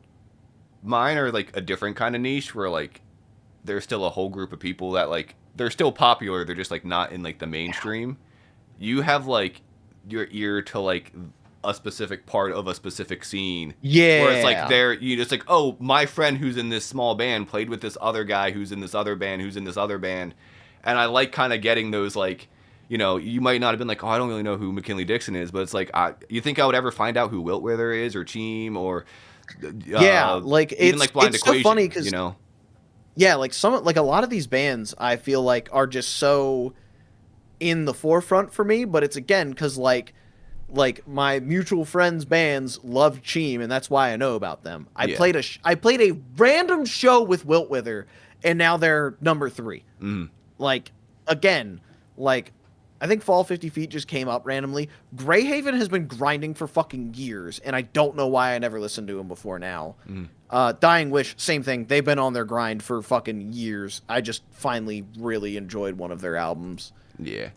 mine are like a different kind of niche where like there's still a whole group of people that like they're still popular, they're just like not in like the mainstream. You have like your ear to like a specific part of a specific scene. Yeah. Where it's like you just like, oh, my friend who's in this small band played with this other guy who's in this other band who's in this other band. And I like kind of getting those like, you know, you might not have been like, oh, I don't really know who McKinley Dixon is, but it's like, you think I would ever find out who Wilt Wither is or Cheem or like even like Blind it's Equation, so funny because you know. Yeah, like a lot of these bands I feel like are just so in the forefront for me, but it's again because like my mutual friends' bands love Cheem, and that's why I know about them. I played a random show with Wilt Wither, and now they're number 3. Like, again, like I think Fall 50 Feet just came up randomly. Greyhaven has been grinding for fucking years, and I don't know why I never listened to him before now. Dying Wish, same thing. They've been on their grind for fucking years. I just finally really enjoyed one of their albums. Yeah.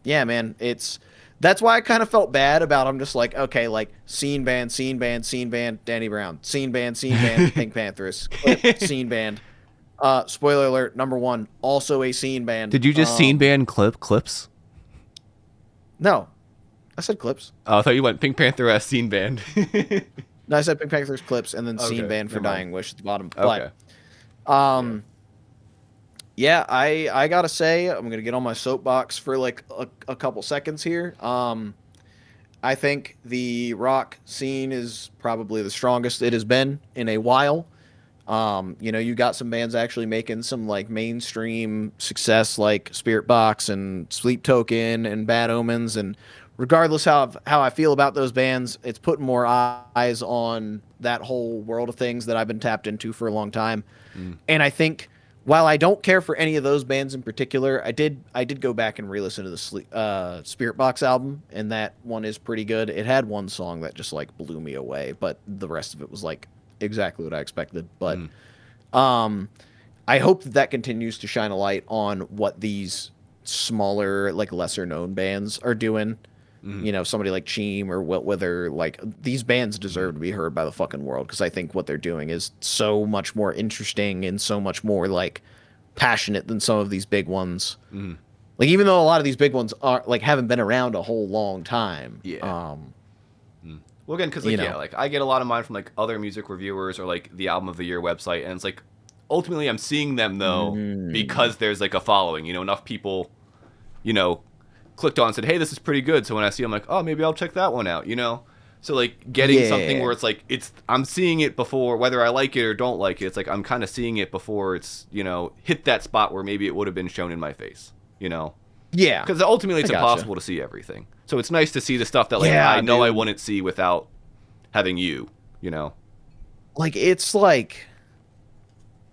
Yeah, man. That's why I kind of felt bad about. I'm just like, okay, like scene band, Danny Brown, scene band, Pink Panthers, scene band. Spoiler alert, number 1, also a scene band. Did you just scene band Clips? No, I said Clips. Oh, I thought you went Pink Panther as scene band. No, I said Pink Panthers Clips and then scene band for Dying Wish at the bottom. Okay. But, yeah, I gotta say, I'm gonna get on my soapbox for like a couple seconds here. I think the rock scene is probably the strongest it has been in a while. You know, you got some bands actually making some like mainstream success, like Spirit Box and Sleep Token and Bad Omens, and regardless how I feel about those bands, it's putting more eyes on that whole world of things that I've been tapped into for a long time. And I think while I don't care for any of those bands in particular, I did go back and re-listen to the Spirit Box album, and that one is pretty good. It had one song that just like blew me away, but the rest of it was like exactly what I expected. But I hope that continues to shine a light on what these smaller, like lesser known bands are doing. Mhm. You know, somebody like Cheem or Wither, like these bands deserve to be heard by the fucking world because I think what they're doing is so much more interesting and so much more like passionate than some of these big ones. Mhm. Like even though a lot of these big ones are like haven't been around a whole long time. Yeah. Well, again, because like You know. yeah, like I get a lot of mine from like other music reviewers or like the album of the year website, and it's like ultimately I'm seeing them though Mm. because there's like a following. You know, enough people, you know, clicked on and said, hey, this is pretty good. So when I see, I'm like, oh, maybe I'll check that one out. You know. So like getting something Yeah. where it's like I'm seeing it before whether I like it or don't like it. It's like I'm kind of seeing it before it's hit that spot where maybe it would have been shown in my face. You know. Yeah. Because ultimately I it's gotcha. impossible to see everything. So it's nice to see the stuff that like I Yeah, know I dude. wouldn't see without having you, you know. Like it's like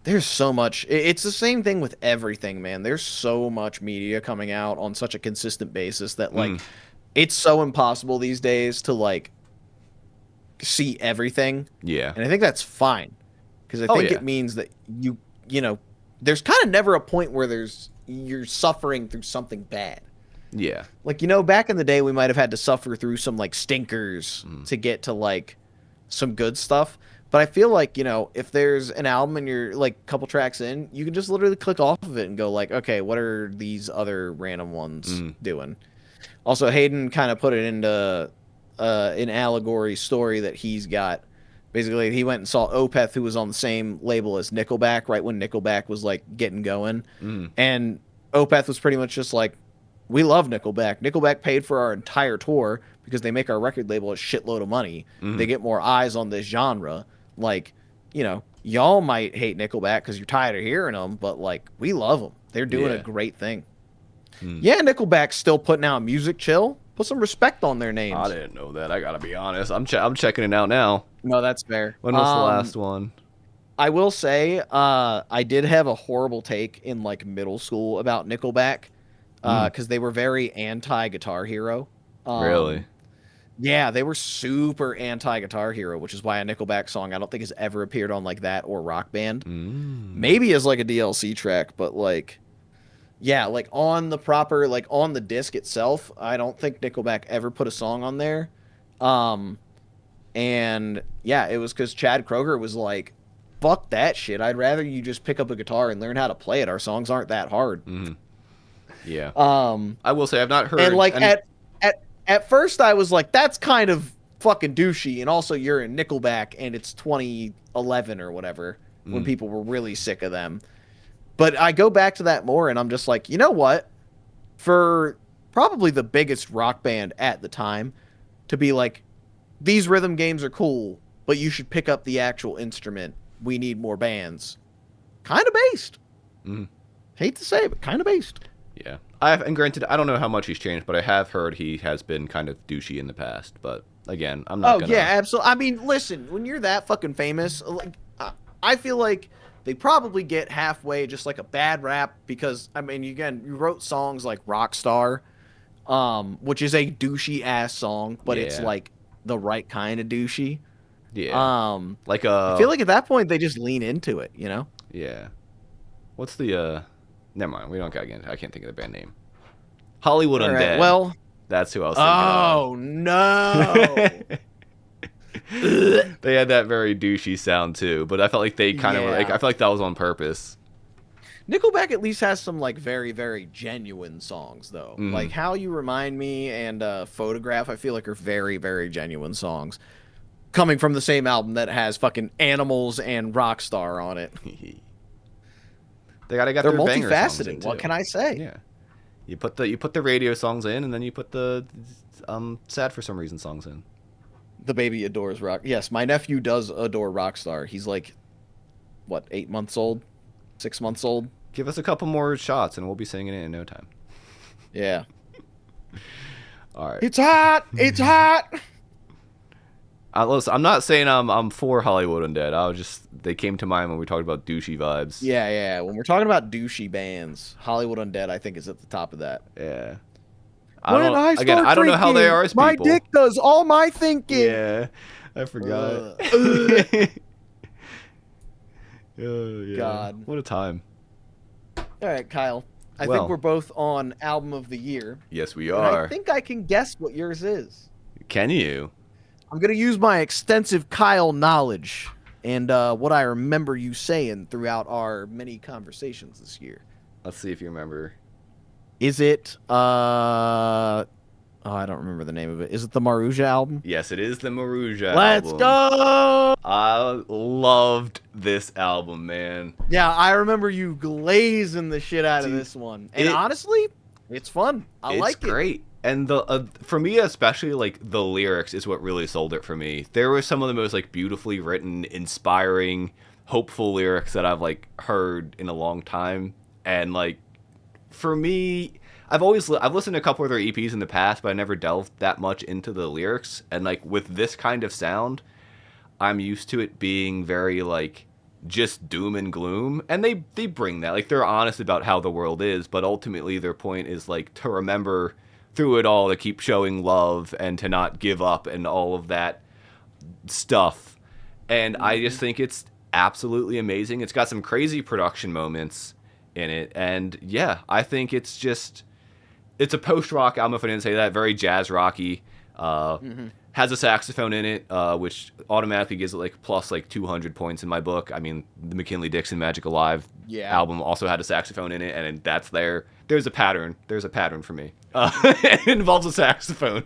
there's so much. It's the same thing with everything, man. There's so much media coming out on such a consistent basis that like Mm, it's so impossible these days to like see everything. yeah. And I think that's fine because I Oh think yeah. it means that you know, there's kind of never a point where you're suffering through something bad. Yeah. Like, you know, back in the day we might have had to suffer through some like stinkers Mm, to get to like some good stuff. But I feel like, you know, if there's an album and you're like a couple tracks in, you can just literally click off of it and go like, okay, what are these other random ones mm, doing? Also, Hayden kind of put it into an allegory story that he's got. Basically, he went and saw Opeth, who was on the same label as Nickelback, right when Nickelback was like getting going, mm, and Opeth was pretty much just like, "We love Nickelback. Nickelback paid for our entire tour because they make our record label a shitload of money. They mm, get more eyes on this genre. Like, you know, y'all might hate Nickelback because you're tired of hearing them, but like, we love them. They're doing a yeah. great thing." Mm. Yeah, Nickelback's still putting out music. Chill. Put some respect on their I names. didn't know that. I gotta be honest. I'm checking it out now. No, that's fair. When was the last one? I will say, I did have a horrible take in like middle school about Nickelback, Mm, because they were very anti Guitar Hero. really? Um, yeah, they were super anti Guitar Hero, which is why a Nickelback song I don't think has ever appeared on like that or Rock Band. Mm, Maybe as like a DLC track, but like, yeah, like on the proper, like on the disc itself, I don't think Nickelback ever put a song on there. Um, And yeah, it was because Chad Kroger was like, fuck that shit. I'd rather you just pick up a guitar and learn how to play it. Our songs aren't that hard. mm, yeah. Um, I will say I've not and heard like and at first I was like, that's kind of fucking douchey. And also you're in Nickelback and it's 2011 or whatever when mm, people were really sick of them. But I go back to that more and I'm just like, you know what? For probably the biggest rock band at the time to be like, these rhythm games are cool, but you should pick up the actual instrument. We need more bands. Kind of based. mm, Hate to say it, but kind of based. yeah. And granted, I don't know how much he's changed, but I have heard he has been kind of douchey in the past. But again, I'm not Oh, gonna. yeah, absolutely. I mean, listen, when you're that fucking famous, like, I feel like they probably get halfway just like a bad rap because, I mean, again, you wrote songs like Rockstar, which is a douchey ass song, but it's Yeah. like the right kind of douchey. Yeah. Um, Like I feel like at that point they just lean into it, you know? yeah. What's the never mind, we don't gotta get I can't think of the band name. Hollywood All right. Undead. Well, That's who I was oh no. thinking of. They had that very douchey sound too, but I felt like they kind of were like Yeah. I feel like that was on purpose. Nickelback at least has some like very very genuine songs though. Mm. Like How You Remind Me and Photograph I feel like are very very genuine songs coming from the same album that has fucking Animals and Rockstar on it. They gotta got They're their banger songs in multifaceted. What too. can I say? Yeah. You put the radio songs in, and then you put the sad for some reason songs in. The baby adores rock. Yes, my nephew does adore Rockstar. He's like what, 8 months old? 6 months old? Give us a couple more shots, and we'll be singing it in no time. Yeah. All right. It's hot. It's hot. Listen, I'm not saying I'm for Hollywood Undead. They came to mind when we talked about douchey vibes. Yeah, yeah. When we're talking about douchey bands, Hollywood Undead, I think, is at the top of that. Yeah. When I start I don't know how they drinking, are as my people. dick does all my thinking. Yeah, I forgot. Ugh. Yeah. God. What a time. All right, Kyle. I Well, think we're both on album of the year, yes, we and I are. think I can guess what yours is. Can you? I'm gonna use my extensive Kyle knowledge and what I remember you saying throughout our many conversations this year. Let's see if you remember. Is it oh, I don't remember the name of it. Is it the Maruja album? Yes, it is the Maruja Let's album. go! I loved this album, man. Yeah, I remember you glazing the shit out of Dude, this one. And honestly, it's fun. I like it. It's great. And the for me especially, like, the lyrics is what really sold it for me. There were some of the most, like, beautifully written, inspiring, hopeful lyrics that I've, like, heard in a long time. And, like, for me, I've listened to a couple of their EPs in the past, but I never delved that much into the lyrics. And, like, with this kind of sound, I'm used to it being very, like, just doom and gloom. And they bring that. Like, they're honest about how the world is, but ultimately their point is, like, to remember through it all to keep showing love and to not give up and all of that stuff. And I just think it's absolutely amazing. It's got some crazy production moments in it. And yeah, I think it's a post-rock album, if I didn't say that. Very jazz rocky. Has a saxophone in it, which automatically gives it like plus like 200 points in my book. I mean, the McKinley Dixon Magic Alive album also had a saxophone in it, and that's there. There's a pattern. There's a pattern for me. It involves a saxophone.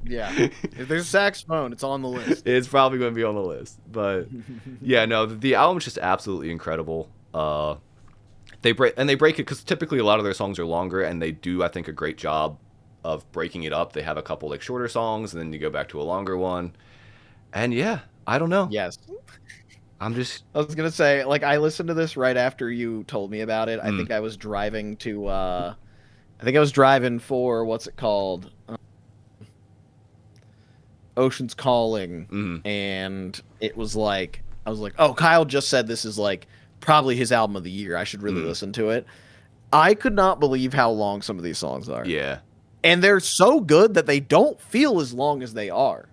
Yeah. If there's a saxophone, it's on the list. It's probably going to be on the list. But yeah, no, the album's just absolutely incredible. They break it because typically a lot of their songs are longer, and they do, I think, a great job of breaking it up. They have a couple like shorter songs, and then you go back to a longer one. And yeah, I don't know. Yes. I was gonna say, like, I listened to this right after you told me about it. I think I was driving for what's it called, Ocean's Calling, and it was like I was like, oh, Kyle just said this is like probably his album of the year. I should really listen to it. I could not believe how long some of these songs are. Yeah, and they're so good that they don't feel as long as they are.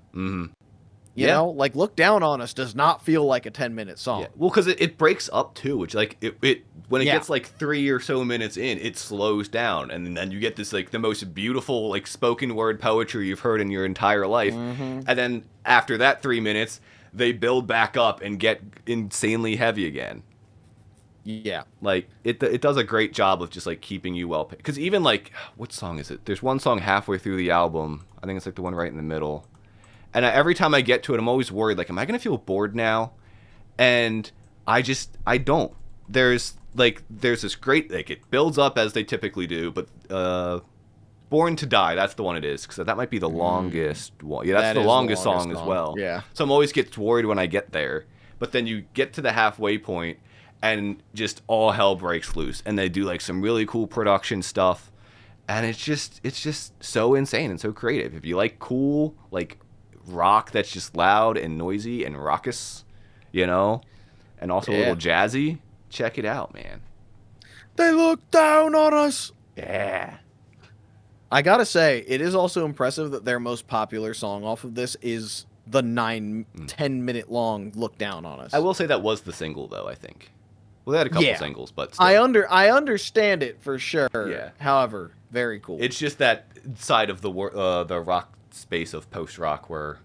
You know, like Look Down on Us does not feel like a 10-minute song. Yeah. Well, because it breaks up too, which like it when it gets like 3 or so minutes in, it slows down, and then you get this like the most beautiful like spoken word poetry you've heard in your entire life, and then after that 3 minutes, they build back up and get insanely heavy again. Yeah, like it does a great job of just like keeping you well. Because even like what song is it? There's one song halfway through the album. I think it's like the one right in the middle. And every time I get to it, I'm always worried, like, am I going to feel bored now? And I don't. There's this great, like, it builds up as they typically do, but Born to Die, that's the one it is, because that might be the longest one. Yeah, that's the longest song as well. Yeah. So I'm always gets worried when I get there. But then you get to the halfway point, and just all hell breaks loose. And they do, like, some really cool production stuff. And it's just so insane and so creative. If you like cool, like, rock that's just loud and noisy and raucous, you know, and also a little jazzy, check it out, man. They look down on us. Yeah. I gotta say, it is also impressive that their most popular song off of this is the 10-minute long Look Down on Us. I will say that was the single, though, I think. Well, they had a couple singles, but still. I understand it for sure. Yeah. However, very cool. It's just that side of the rock space of post-rock where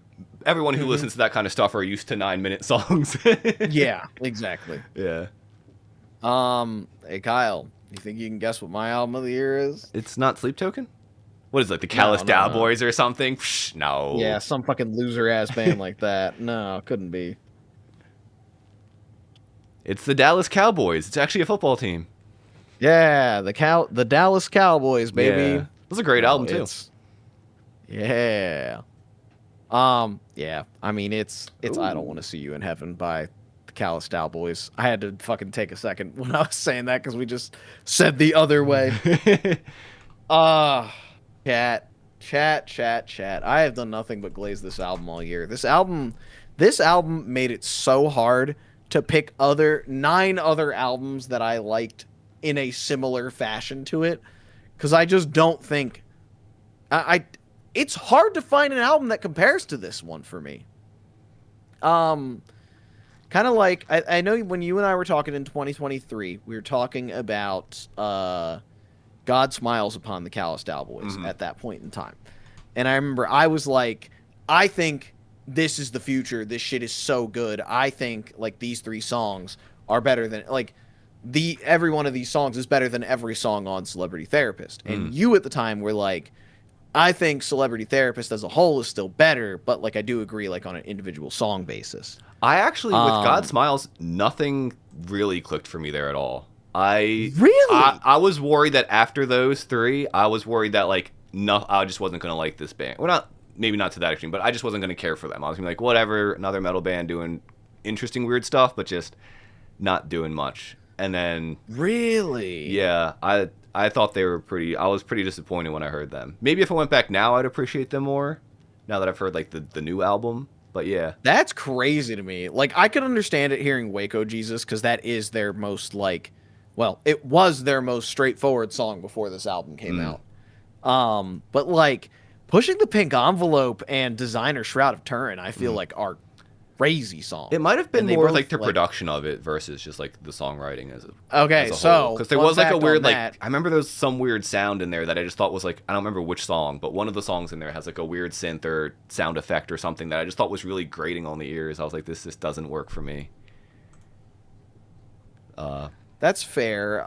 everyone who listens to that kind of stuff are used to 9-minute songs. Yeah, exactly. Yeah. Hey, Kyle, you think you can guess what my album of the year is? It's not Sleep Token? What is it, like the Callous Cowboys or something? Psh, no. Yeah, some fucking loser-ass band like that. No, couldn't be. It's the Dallas Cowboys. It's actually a football team. Yeah, the Dallas Cowboys, baby. Yeah. It was a great album, too. Yeah. Yeah. I mean, it's I Don't Want to See You in Heaven by the Callous Cowboys. I had to fucking take a second when I was saying that because we just said the other way. Chat. I have done nothing but glaze this album all year. This album made it so hard to pick 9 other albums that I liked in a similar fashion to it, because I just don't think it's hard to find an album that compares to this one for me. Kind of like I know when you and I were talking in 2023, we were talking about God Smiles Upon the Calloused Cowboys Hmm. at that point in time. And I remember I was like, I think this is the future. This shit is so good. I think like these three songs are better than like the every one of these songs is better than every song on Celebrity Therapist. And Mm. you at the time were like, I think Celebrity Therapist as a whole is still better, but like I do agree like on an individual song basis. I actually, with God Um Smiles, nothing really clicked for me there at all. I Really? I was worried that after those three, I was worried that like no, I just wasn't gonna like this band. Well, not maybe not to that extreme, but I just wasn't gonna care for them. I was gonna be like, whatever, another metal band doing interesting weird stuff, but just not doing much. And then Really? yeah, I thought they were pretty. I was pretty disappointed when I heard them. Maybe if I went back now, I'd appreciate them more. Now that I've heard like the new album, but yeah. That's crazy to me. Like I could understand it hearing Waco Jesus because that is their most like, well, it was their most straightforward song before this album came Mm. out. But like pushing the pink envelope and Designer Shroud of Turin, I feel Mm. like are crazy It songs, might have been and they more both like the like. production of it versus just like the songwriting Okay, as a whole. so Because there fun was like a fact weird on like that. I remember there was some weird sound in there that I just thought was like I don't remember which song, but one of the songs in there has like a weird synth or sound effect or something that I just thought was really grating on the ears. I was like, this just doesn't work for me. Uh, That's fair.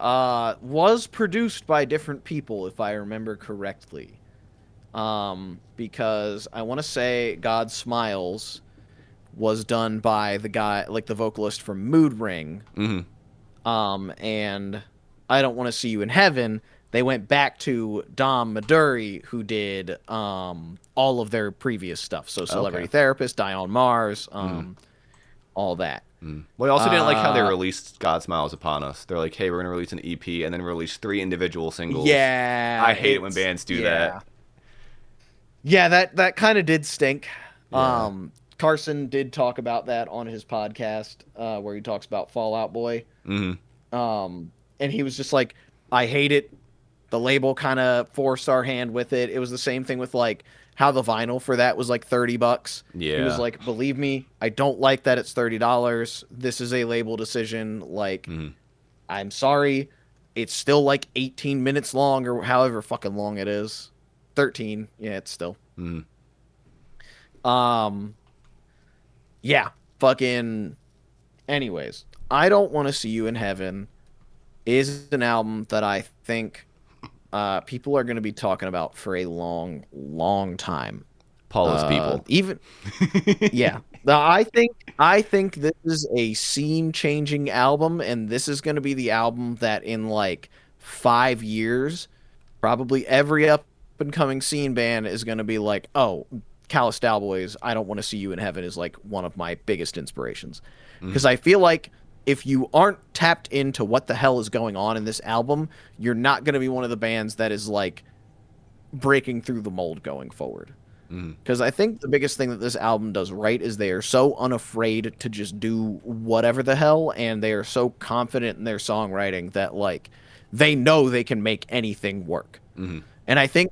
Was produced by different people, if I remember correctly. Because I want to say God Smiles was done by the guy, like the vocalist from Mood Ring. hmm And I Don't Want to See You in Heaven. They went back to Dom Maduri, who did all of their previous stuff. So Okay. Celebrity Therapist, Die on Mars, Mm. all that. Mm. Well, I also didn't like how they Uh, released God Smiles Upon Us. They're like, hey, we're gonna release an EP and then release three individual singles. yeah, I hate it when it's bands do yeah. that. Yeah, that kind of did stink. Yeah. Carson did talk about that on his podcast, where he talks about Fallout Boy. hmm And he was just like, I hate it. The label kind of forced our hand with it. It was the same thing with like how the vinyl for that was like $30. He was Yeah. like, believe me, I don't like that it's $30. This is a label decision. Like, hmm I'm sorry. It's still like 18 minutes long or however fucking long it is. 13. Yeah, it's still. hmm Um, yeah, fucking. Anyways, I Don't Want to See You in Heaven is an album that I think people are going to be talking about for a long, long time. Paula's people. Even yeah, I think this is a scene changing album, and this is going to be the album that in like 5 years, probably every up and coming scene band is going to be like, oh, Callous Cowboys, I Don't Want to See You in Heaven is like one of my biggest inspirations because hmm I feel like if you aren't tapped into what the hell is going on in this album, you're not going to be one of the bands that is like breaking through the mold going forward. hmm Because I think the biggest thing that this album does right is they are so unafraid to just do whatever the hell, and they are so confident in their songwriting that like they know they can make anything work. hmm And I think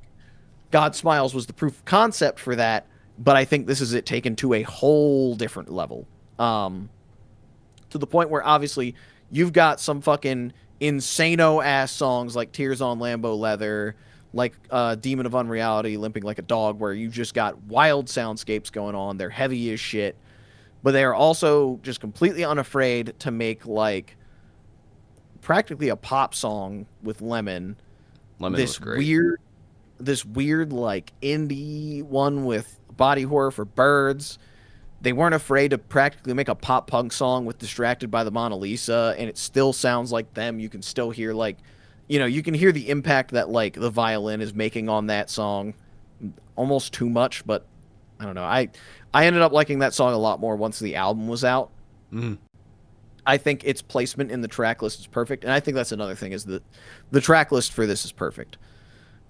God Smiles was the proof of concept for that, but I think this is it taken to a whole different level. Um, to the point where obviously you've got some fucking insano ass songs like Tears on Lambo Leather, like Demon of Unreality, Limping Like a Dog, where you just got wild soundscapes going on. They're heavy as shit, but they are also just completely unafraid to make like practically a pop song with Lemon. Lemon was This great. weird, this weird like indie one with body horror for birds. They weren't afraid to practically make a pop punk song with Distracted by the Mona Lisa, and it still sounds like them. You can still hear like, you can hear the impact that like the violin is making on that song, almost too much. But I don't know. I ended up liking that song a lot more once the album was out. hmm I think its placement in the track list is perfect, and I think that's another thing is that the track list for this is perfect.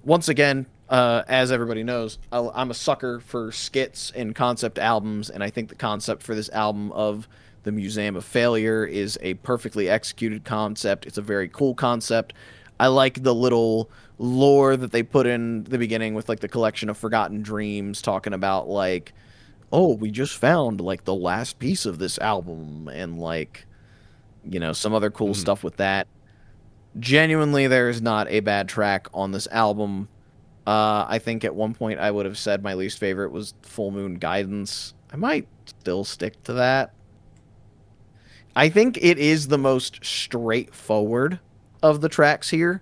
Once again, as everybody knows, I'm a sucker for skits and concept albums, and I think the concept for this album of the Museum of Failure is a perfectly executed concept. It's a very cool concept. I like the little lore that they put in the beginning with like the collection of forgotten dreams, talking about like oh, we just found like the last piece of this album and like, some other cool Mhm. stuff with that. Genuinely, there is not a bad track on this album. I think at one point I would have said my least favorite was Full Moon Guidance. I might still stick to that. I think it is the most straightforward of the tracks here.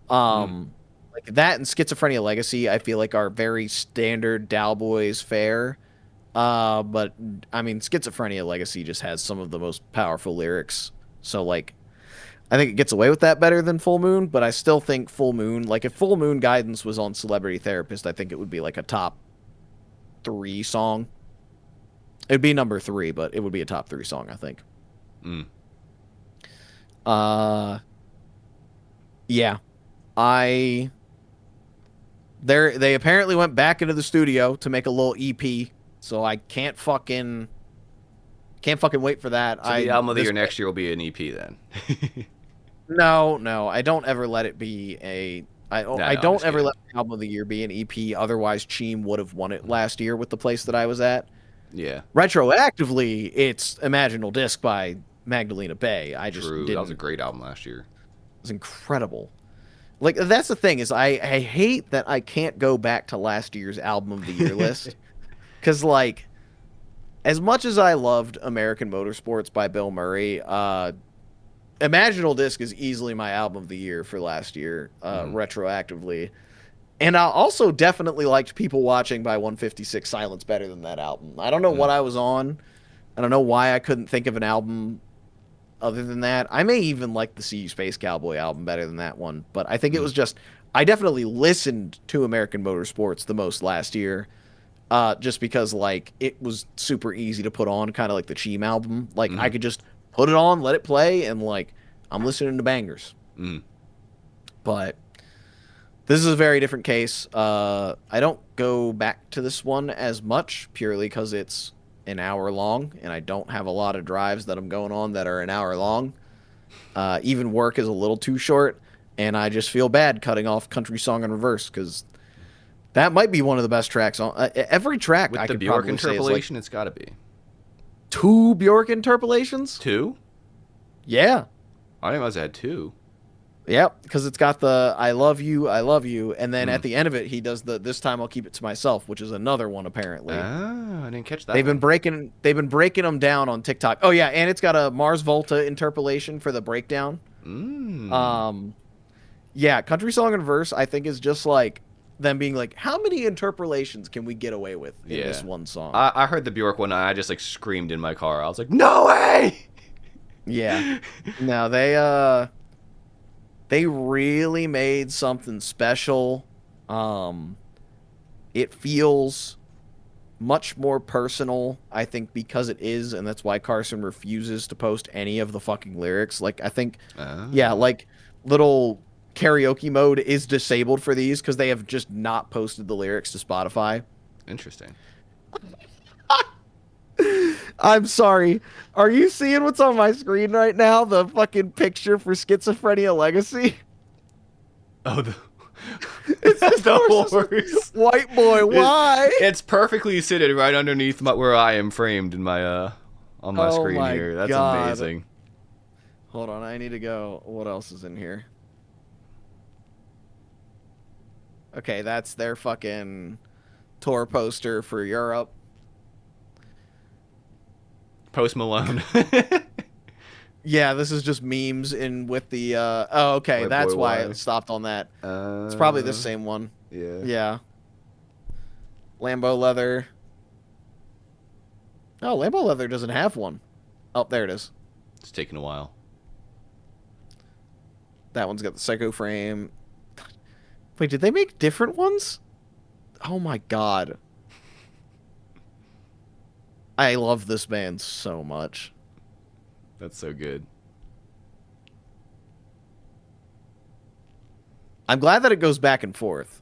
Mm. Like that and Schizophrenia Legacy, I feel like are very standard Dalboys fare. But I mean, Schizophrenia Legacy just has some of the most powerful lyrics. So like, I think it gets away with that better than Full Moon. But I still think Full Moon, like if Full Moon Guidance was on Celebrity Therapist, I think it would be like a top three song. It'd be number three, but it would be a top three song, I think. Mm. Uh, yeah, I they apparently went back into the studio to make a little EP, so I can't fucking wait for that. So the album of the This year next year will be an EP then. no, I don't ever let it be a No, I no, I'm don't just ever kidding. let the album of the year be an EP. Otherwise, Cheem would have won it last year with the place that I was at. Yeah, Retroactively, it's Imaginal Disc by Magdalena Bay. I just true. That was a didn't. great album last year. It was incredible. Like that's the thing is I hate that I can't go back to last year's album of the year list because like as much as I loved American Motorsports by Bill Murray, Imaginal Disc is easily my album of the year for last year, Mm. retroactively. And I also definitely liked People Watching by 156 Silence better than that album. I don't know what Mm. I was on. I don't know why I couldn't think of an album other than that. I may even like the See You Space Cowboy album better than that one, but I think it Mm. was just I definitely listened to American Motorsports the most last year. Just because like it was super easy to put on, kind of like the Cheem album. Like I Mm. could just put it on, let it play, and like I'm listening to bangers. Mm. But this is a very different case. I don't go back to this one as much purely because it's an hour long, and I don't have a lot of drives that I'm going on that are an hour long. Even work is a little too short, and I just feel bad cutting off Country Song in Reverse because that might be one of the best tracks on every track. With I the could Bjork probably say is like interpolation, it's got to be two Bjork interpolations. two. Yeah, I didn't realize I had two. yep. Because it's got the I love you," and then at Mm. the end of it, he does the "This time I'll keep it to myself," which is another one apparently. Ah, I didn't catch that They've been one. breaking them down on TikTok. Oh yeah, and it's got a Mars Volta interpolation for the breakdown. Mm. Um, yeah, Country Song and Verse I think is just like them being like, how many interpolations can we get away with in Yeah. this one song? I heard the Bjork one and I just like screamed in my car. I was like, "No way!" Yeah. No, they really made something special. Um, it feels much more personal, I think, because it is, and that's why Carson refuses to post any of the fucking lyrics. Like, I think, yeah, Ah, like little karaoke mode is disabled for these because they have just not posted the lyrics to Spotify. interesting. I'm sorry. Are you seeing what's on my screen right now? The fucking picture for Schizophrenia Legacy? Oh, the It's just the horse. horse. White boy, why? It's perfectly seated right underneath where I am framed in my on my Oh screen my here. That's God. amazing. Hold on, I need to go. What else is in here? Okay, that's their fucking tour poster for Europe. Post Malone. Yeah, this is just memes in with the oh okay, White that's boy, why why? it stopped on that. It's probably the same one. Yeah. Yeah. Lambo leather. Oh, Lambo leather doesn't have one. Oh, there it is. It's taking a while. That one's got the psycho frame. Wait, did they make different ones? Oh my god. I love this band so much. That's so good. I'm glad that it goes back and forth.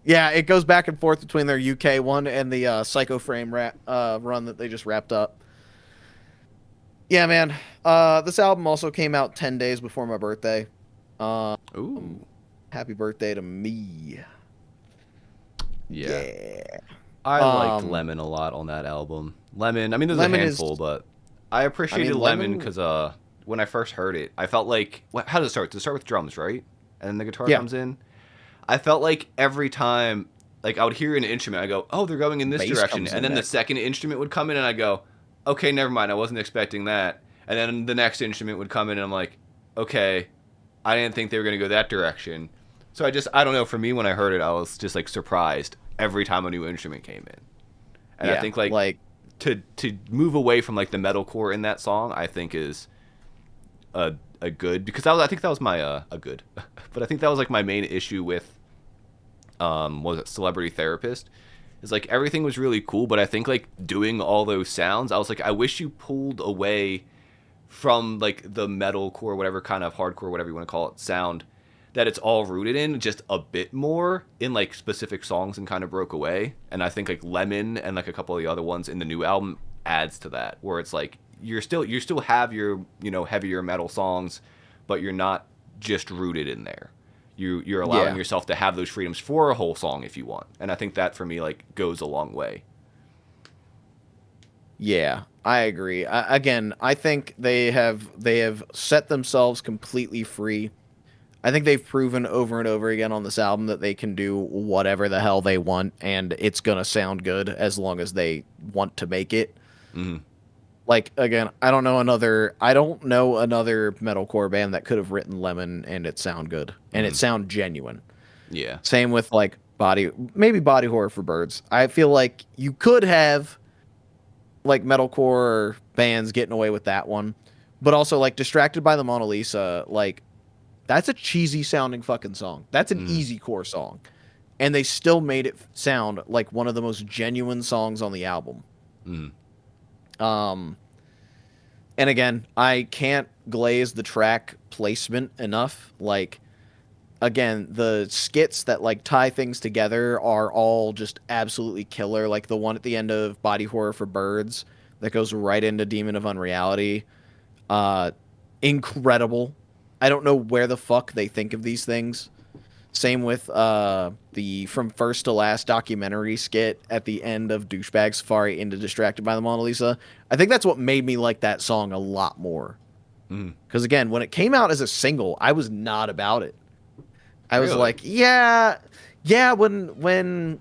Yeah, it goes back and forth between their UK one and the Psycho Frame run that they just wrapped up. Yeah, man. This album also came out 10 days before my birthday. Ooh. Happy birthday to me. Yeah. Yeah. I liked Um, Lemon a lot on that album. Lemon, I mean, there's a Lemon is, handful, but I I appreciated mean, Lemon Lemon. because when I first heard it, I felt like, how does it start? Does it start with drums, right? And then the guitar Yeah, comes in. I felt like every time, like I would hear an instrument, I go, "Oh, they're going in this bass direction," comes and in then the next. second instrument would come in, and I go, "Okay, never mind. I wasn't expecting that." And then the next instrument would come in, and I'm like, "Okay, I didn't think they were going to go that direction." So I don't know. For me, when I heard it, I was just like surprised every time a new instrument came in. And I Yeah, think like like to move away from like the metalcore in that song, I think is a good, because I think that was my a good, but I think that was like my main issue with was it Celebrity Therapist, is like everything was really cool, but I think like doing all those sounds, I was like, I wish you pulled away from like the metalcore, whatever kind of hardcore, whatever you want to call it, sound that it's all rooted in just a bit more in like specific songs, and kind of broke away. And I think like Lemon and like a couple of the other ones in the new album adds to that, where it's like you still have your, you know, heavier metal songs, but you're not just rooted in there. You're allowing yeah, yourself to have those freedoms for a whole song if you want. And I think that for me like goes a long way. yeah, I agree. Again, I think they have set themselves completely free. I think they've proven over and over again on this album that they can do whatever the hell they want, and it's gonna sound good as long as they want to make it. Hmm. Like again, I don't know another metalcore band that could have written Lemon and it sound good and it Hmm. sound genuine. Yeah. Same with like body horror for birds. I feel like you could have like metalcore bands getting away with that one, but also like Distracted by the Mona Lisa, like that's a cheesy sounding fucking song. That's an Hmm. easy core song, and they still made it sound like one of the most genuine songs on the album. Hmm. Um, and again, I can't glaze the track placement enough. Like again, the skits that like tie things together are all just absolutely killer. Like the one at the end of Body Horror for Birds that goes right into Demon of Unreality. Uh, Incredible. I don't know where the fuck they think of these things. Same with the From First to Last documentary skit at the end of Douchebag Safari into Distracted by the Mona Lisa. I think that's what made me like that song a lot more. Hmm. Because again, when it came out as a single, I was not about it. I was Really? like, yeah, yeah. When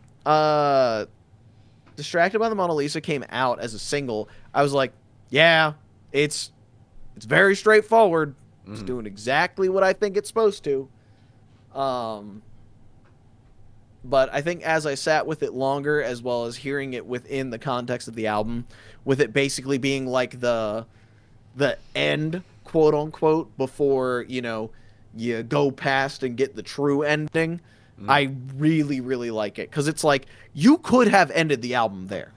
Distracted by the Mona Lisa came out as a single, I was like, yeah, it's it's very straightforward. It's Hmm. doing exactly what I think it's supposed to. Um, but I think as I sat with it longer, as well as hearing it within the context of the album, with it basically being like the end, quote unquote, before you go past and get the true ending. Hmm. I really, really like it because it's like you could have ended the album there.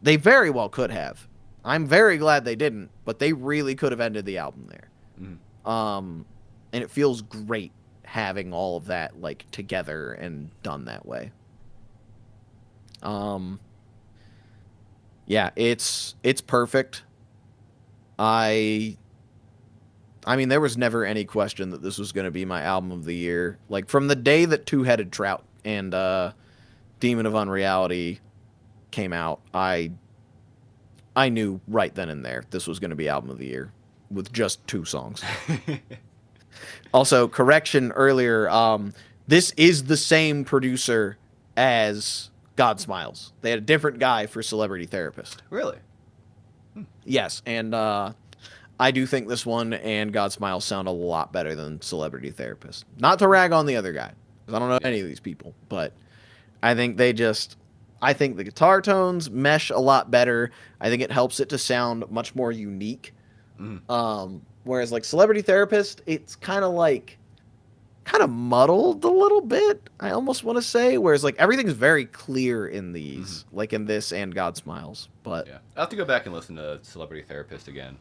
They very well could have. I'm very glad they didn't, but they really could have ended the album there. Hmm. Um, and it feels great having all of that like together and done that way. Um, yeah, it's perfect. I I mean, there was never any question that this was going to be my album of the year. Like from the day that Two Headed Trout and Demon of Unreality came out, I knew right then and there this was going to be album of the year with just two songs. Also, correction earlier, this is the same producer as God Smiles. They had a different guy for Celebrity Therapist. Really? Yes, and I do think this one and God Smiles sound a lot better than Celebrity Therapist. Not to rag on the other guy, because I don't know Yeah. any of these people, but I think I think the guitar tones mesh a lot better. I think it helps it to sound much more unique. Hmm. Whereas like Celebrity Therapist, it's kind of muddled a little bit. I almost want to say, whereas like everything's very clear in Hmm. these, like in this and God Smiles, but Yeah. I'll have to go back and listen to Celebrity Therapist again.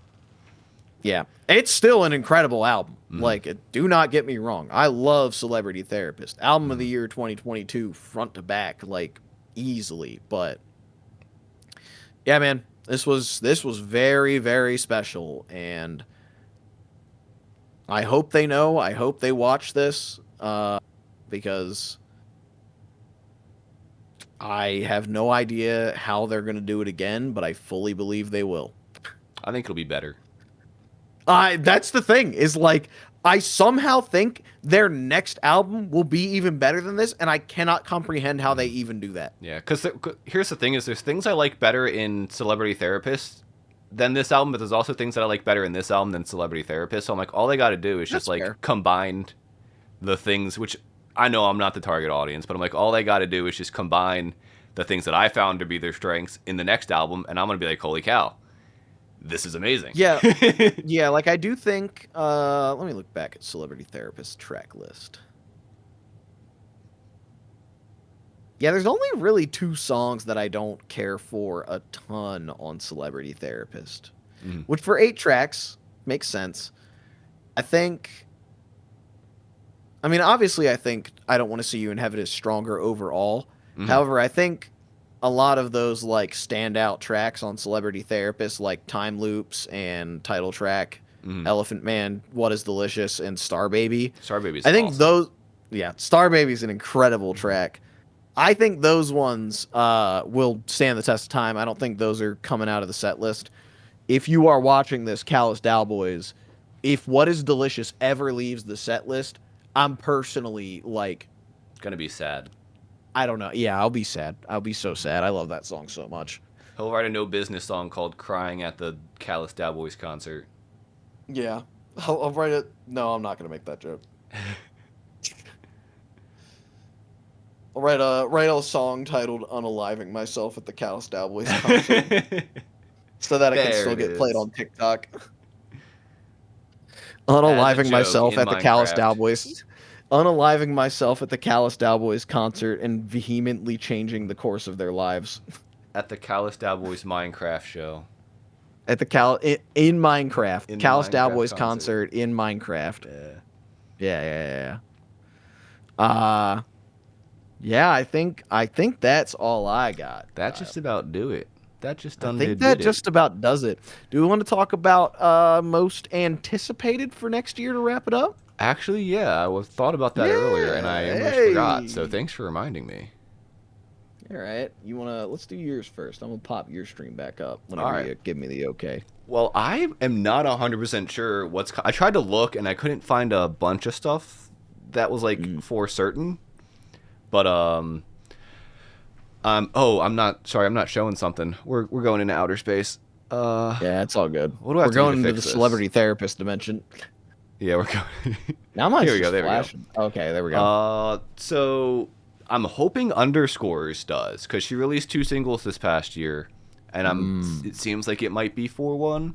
yeah, it's still an incredible album. Hmm. Like, do not get me wrong. I love Celebrity Therapist. Album of Hmm. the year 2022, front to back, like easily. But yeah, man, this was very very special, and I hope they know. I hope they watch this, because I have no idea how they're going to do it again, but I fully believe they will. I think it'll be better. That's the thing is like I somehow think their next album will be even better than this, and I cannot comprehend how they even do that. Yeah, because here's the thing: is there's things I like better in Celebrity Therapist than this album, but there's also things that I like better in this album than Celebrity Therapist. So I'm like, all they got to do is just That's like fair. combine the things, which I know I'm not the target audience, but I'm like, all they got to do is just combine the things that I found to be their strengths in the next album, and I'm gonna be like, holy cow, this is amazing. Yeah, yeah. Like I do think. Let me look back at Celebrity Therapist track list. Yeah, there's only really 2 songs that I don't care for a ton on Celebrity Therapist, Mhm. which for 8 tracks makes sense. I think. I mean, obviously, I think I Don't Want to See You in Heaven is stronger overall. Mhm. However, I think a lot of those like standout tracks on Celebrity Therapist, like Time Loops and title track, Mhm. Elephant Man, What Is Delicious, and Star Baby. Star Baby's I think awesome. those, yeah, Star Baby is an incredible track. I think those ones will stand the test of time. I don't think those are coming out of the set list. If you are watching this, Callous Cowboys, if What Is Delicious ever leaves the set list, I'm personally like, Gonna be sad. I don't know. Yeah, I'll be sad. I'll be so sad. I love that song so much. He'll write a no business song called "Crying at the Callous Cowboys Concert." Yeah. I'll write it. No, I'm not going to make that joke. I'll write a song titled "Unaliving Myself at the Callous Cowboys concert" so that it can There still it get played is. on TikTok. As a Unaliving joke myself in at the Callous Minecraft. Cowboys. Unaliving myself at the Callous Cowboys concert and vehemently changing the course of their lives. At the Callous Cowboys Minecraft show. At the in Minecraft. In the Callous Minecraft Cowboys concert. concert in Minecraft. Yeah. Yeah. Yeah, I think that's all I got. That just about do it. That just I done think did that it. just about does it. Do we want to talk about most anticipated for next year to wrap it up? Actually, yeah, thought about that earlier and I Yeah. almost forgot. So Hey. thanks for reminding me. All right. Let's do yours first. I'm gonna pop your stream back up All whenever right. you give me the okay. Well, I am not 100% sure I tried to look and I couldn't find a bunch of stuff that was like for certain. But oh, I'm not showing something. We're going into outer space. Yeah, it's all good. What do I have We're to do to going into the fix this? celebrity therapist dimension. Yeah, we're going. Now mine's Here we go, just there we go. flashing. Okay, there we go. So I'm hoping Underscores does because she released 2 singles this past year, and it seems like it might be for one.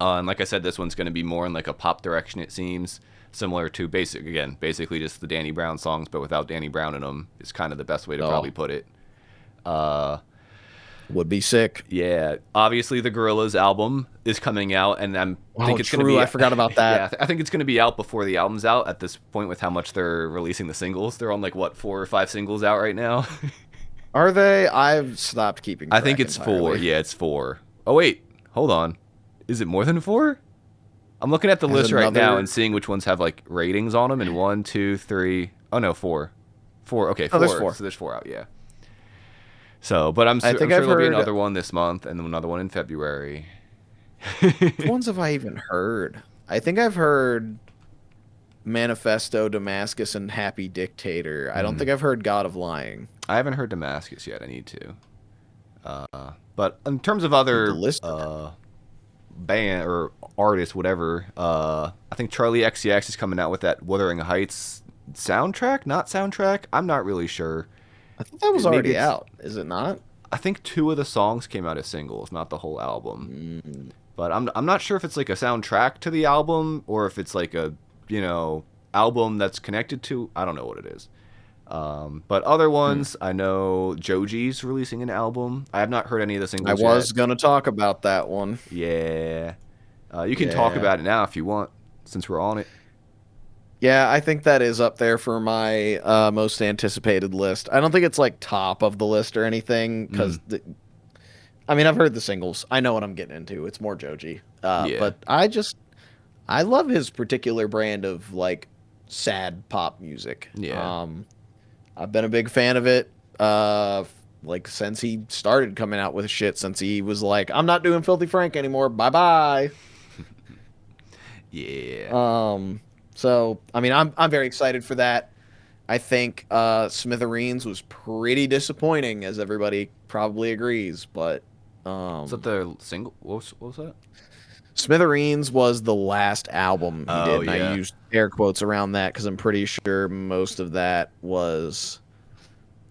And like I said, this one's going to be more in like a pop direction. It seems similar to basically just the Danny Brown songs, but without Danny Brown in them is kind of the best way to probably put it. Would be sick. Yeah, obviously the Gorillaz album is coming out, and think it's going to true. be. I forgot about that. Yeah, I think it's going to be out before the album's out. At this point, with how much they're releasing the singles, they're on like what 4 or 5 singles out right now. Are they? I've stopped keeping I track think it's 4. entirely. Yeah, it's 4. Oh wait, hold on. Is it more than 4? I'm looking at the list right now and seeing which ones have like ratings on them. And 1, 2, 3. Oh no, 4. 4. Okay, 4. Oh, there's 4. So there's 4 out. Yeah. So, but I'm I sure think there'll be heard- another one this month, and then another one in February. Which ones have I even heard? I think I've heard Manifesto, Damascus, and Happy Dictator. I don't think I've heard God of Lying. I haven't heard Damascus yet. I need to. But in terms of other band or artists, whatever, I think Charlie XCX is coming out with that Wuthering Heights soundtrack. Not soundtrack. I'm not really sure. I think that was Maybe already it's- out. Is it not? I think 2 of the songs came out as singles, not the whole album. But I'm not sure if it's like a soundtrack to the album or if it's like a album that's connected to. I don't know what it is. But other ones, I know Joji's releasing an album. I have not heard any of the I singles was yet. gonna talk about that one. Yeah. You can talk Yeah. about it now if you want, since we're on it. Yeah, I think that is up there for my most anticipated list. I don't think it's like top of the list or anything because, I mean, I've heard the singles. I know what I'm getting into. It's more Joji. Yeah. But I love his particular brand of like sad pop music. Yeah. I've been a big fan of it like since he started coming out with shit, since he was like, I'm not doing Filthy Frank anymore. Bye bye. Yeah. So I mean, I'm very excited for that. I think Smithereens was pretty disappointing, as everybody probably agrees. But Is that the single? What was that? Smithereens was the last album he did, Oh, and I yeah. used air quotes around that because I'm pretty sure most of that was.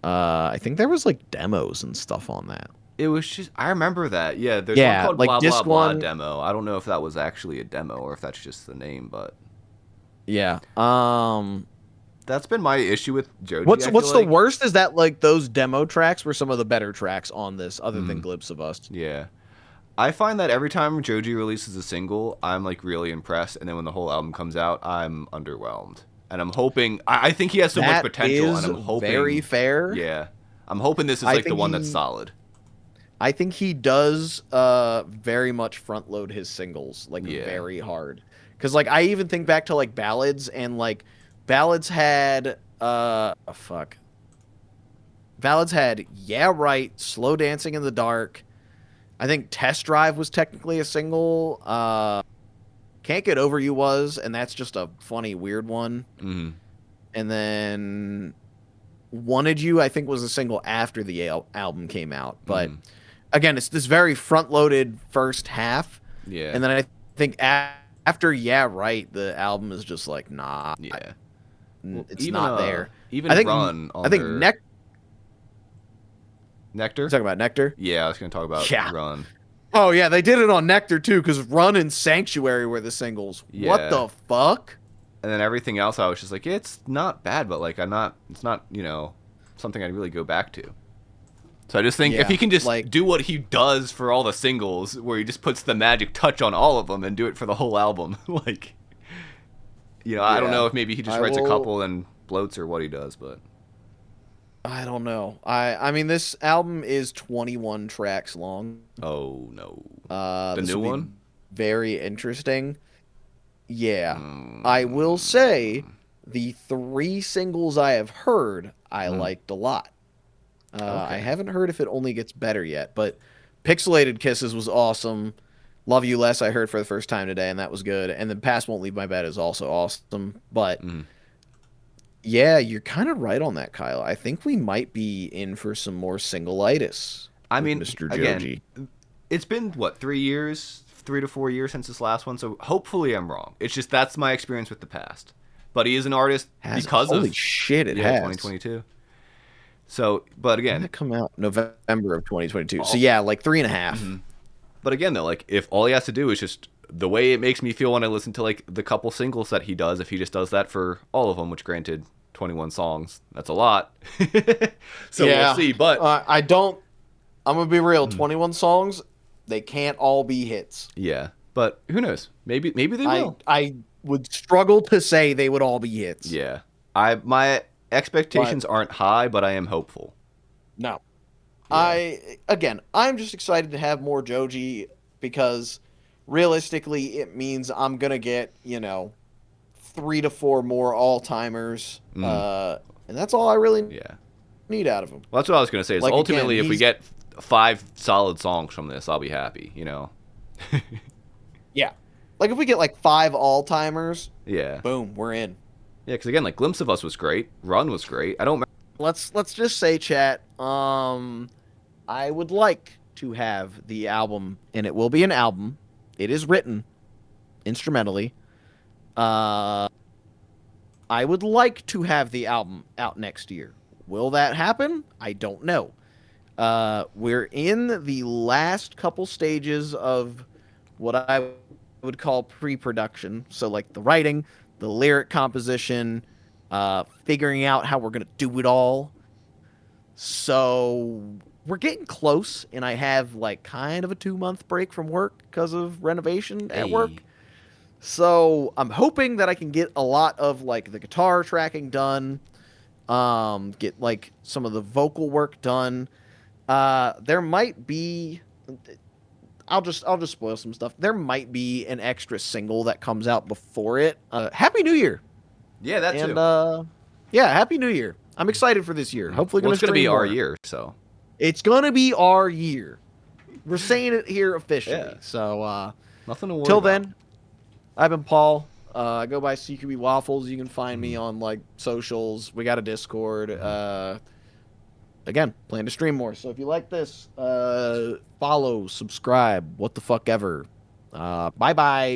I think there was like demos and stuff on that. It was just I remember that. Yeah, there's one Yeah, called like Blah Blah disc Blah one. demo. I don't know if that was actually a demo or if that's just the name, but Yeah. that's been my issue with Joji. What's I feel what's the like. worst is that like those demo tracks were some of the better tracks on this, other than Glimpse of Us. Yeah. I find that every time Joji releases a single, I'm like really impressed, and then when the whole album comes out, I'm underwhelmed. And I'm hoping I think he has so much That potential, is and I'm hoping very fair. Yeah. I'm hoping this is I like the think one that's he- solid. I think he does very much front load his singles like Yeah. very hard. Cuz like I even think back to like Ballads, and like Ballads had fuck. Ballads had Yeah Right, Slow Dancing in the Dark. I think Test Drive was technically a single. Can't Get Over You was, and that's just a funny weird one. Hmm. And then Wanted You, I think, was a single after the album came out. But again, it's this very front-loaded first half, Yeah. and then I think after Yeah Right, the album is just like nah, Yeah. it's Even, not there. Even I think Run on I think their Nectar. Nectar. Talking about Nectar. Yeah, I was gonna talk about Yeah. Run. Oh yeah, they did it on Nectar too, because Run and Sanctuary were the singles. Yeah. What the fuck? And then everything else, I was just like, it's not bad, but like it's not something I'd really go back to. So I just think if Yeah, he can just like- do what he does for all the singles, where he just puts the magic touch on all of them and do it for the whole album, like, I don't Yeah. know if maybe he just I writes a will- couple and bloats or what he does, but I don't know. I mean, this album is 21 tracks long. oh no, This new will be one? very interesting. Yeah, Mm. I will say the 3 singles I have heard I liked a lot. I Okay. haven't heard if it only gets better yet, but Pixelated Kisses was awesome. Love You Less I heard for the first time today, and that was good. And then Past Won't Leave My Bed is also awesome. But yeah, you're kind of right on that, Kyle. I think we might be in for some more single-itis. I with mean, Mr. again, Joji. it's been what 3 to 4 years since this last one, so hopefully I'm wrong. It's just that's my experience with the past. But he is an artist because Holy of shit, it yeah, has. 2022. So, but When did again, it come out? November of 2022. So yeah, like 3.5. though, like if all he has to do is just the way it makes me feel when I listen to like the couple singles that he does, if he just does that for all of them, which granted 21 songs, that's a lot. So we'll see. But I don't. I'm gonna be real. 21 songs, they can't all be hits. yeah, but who knows? Maybe they I will. I would struggle to say they would all be hits. Yeah, my expectations aren't high, but I am hopeful. No. I'm just excited to have more Joji because realistically, it means I'm gonna get 3 to 4 more all-timers, and that's all I really Yeah. need out of him. Well, that's what I was gonna say. Is Like, ultimately, again, if we get 5 solid songs from this, I'll be happy. Yeah, like if we get like 5 all-timers, Yeah. boom, we're in. Yeah, because again, like Glimpse of Us was great. Run was great. I don't. Let's just say, chat. I would like to have the album, and it will be an album. It is written instrumentally. I would like to have the album out next year. Will that happen? I don't know. We're in the last couple stages of what I would call pre-production. So like the writing, the lyric composition, figuring out how we're going to do it all. So we're getting close, and I have like kind of a 2-month break from work because of renovation at work. So I'm hoping that I can get a lot of like the guitar tracking done, get like some of the vocal work done. There might be, I'll just spoil some stuff. There might be an extra single that comes out before it. Happy New Year. Yeah, that And too. yeah, Happy New Year. I'm excited for this year. Hopefully, Well, it's gonna be stream our more. year, so It's gonna be our year. We're saying it here officially. Yeah. So Nothing to worry till about. then, I've been Paul. I go by CQB Waffles. You can find me Mm-hmm. on like socials. We got a Discord. Again, plan to stream more. So if you like this, follow, subscribe, what the fuck ever. Bye bye.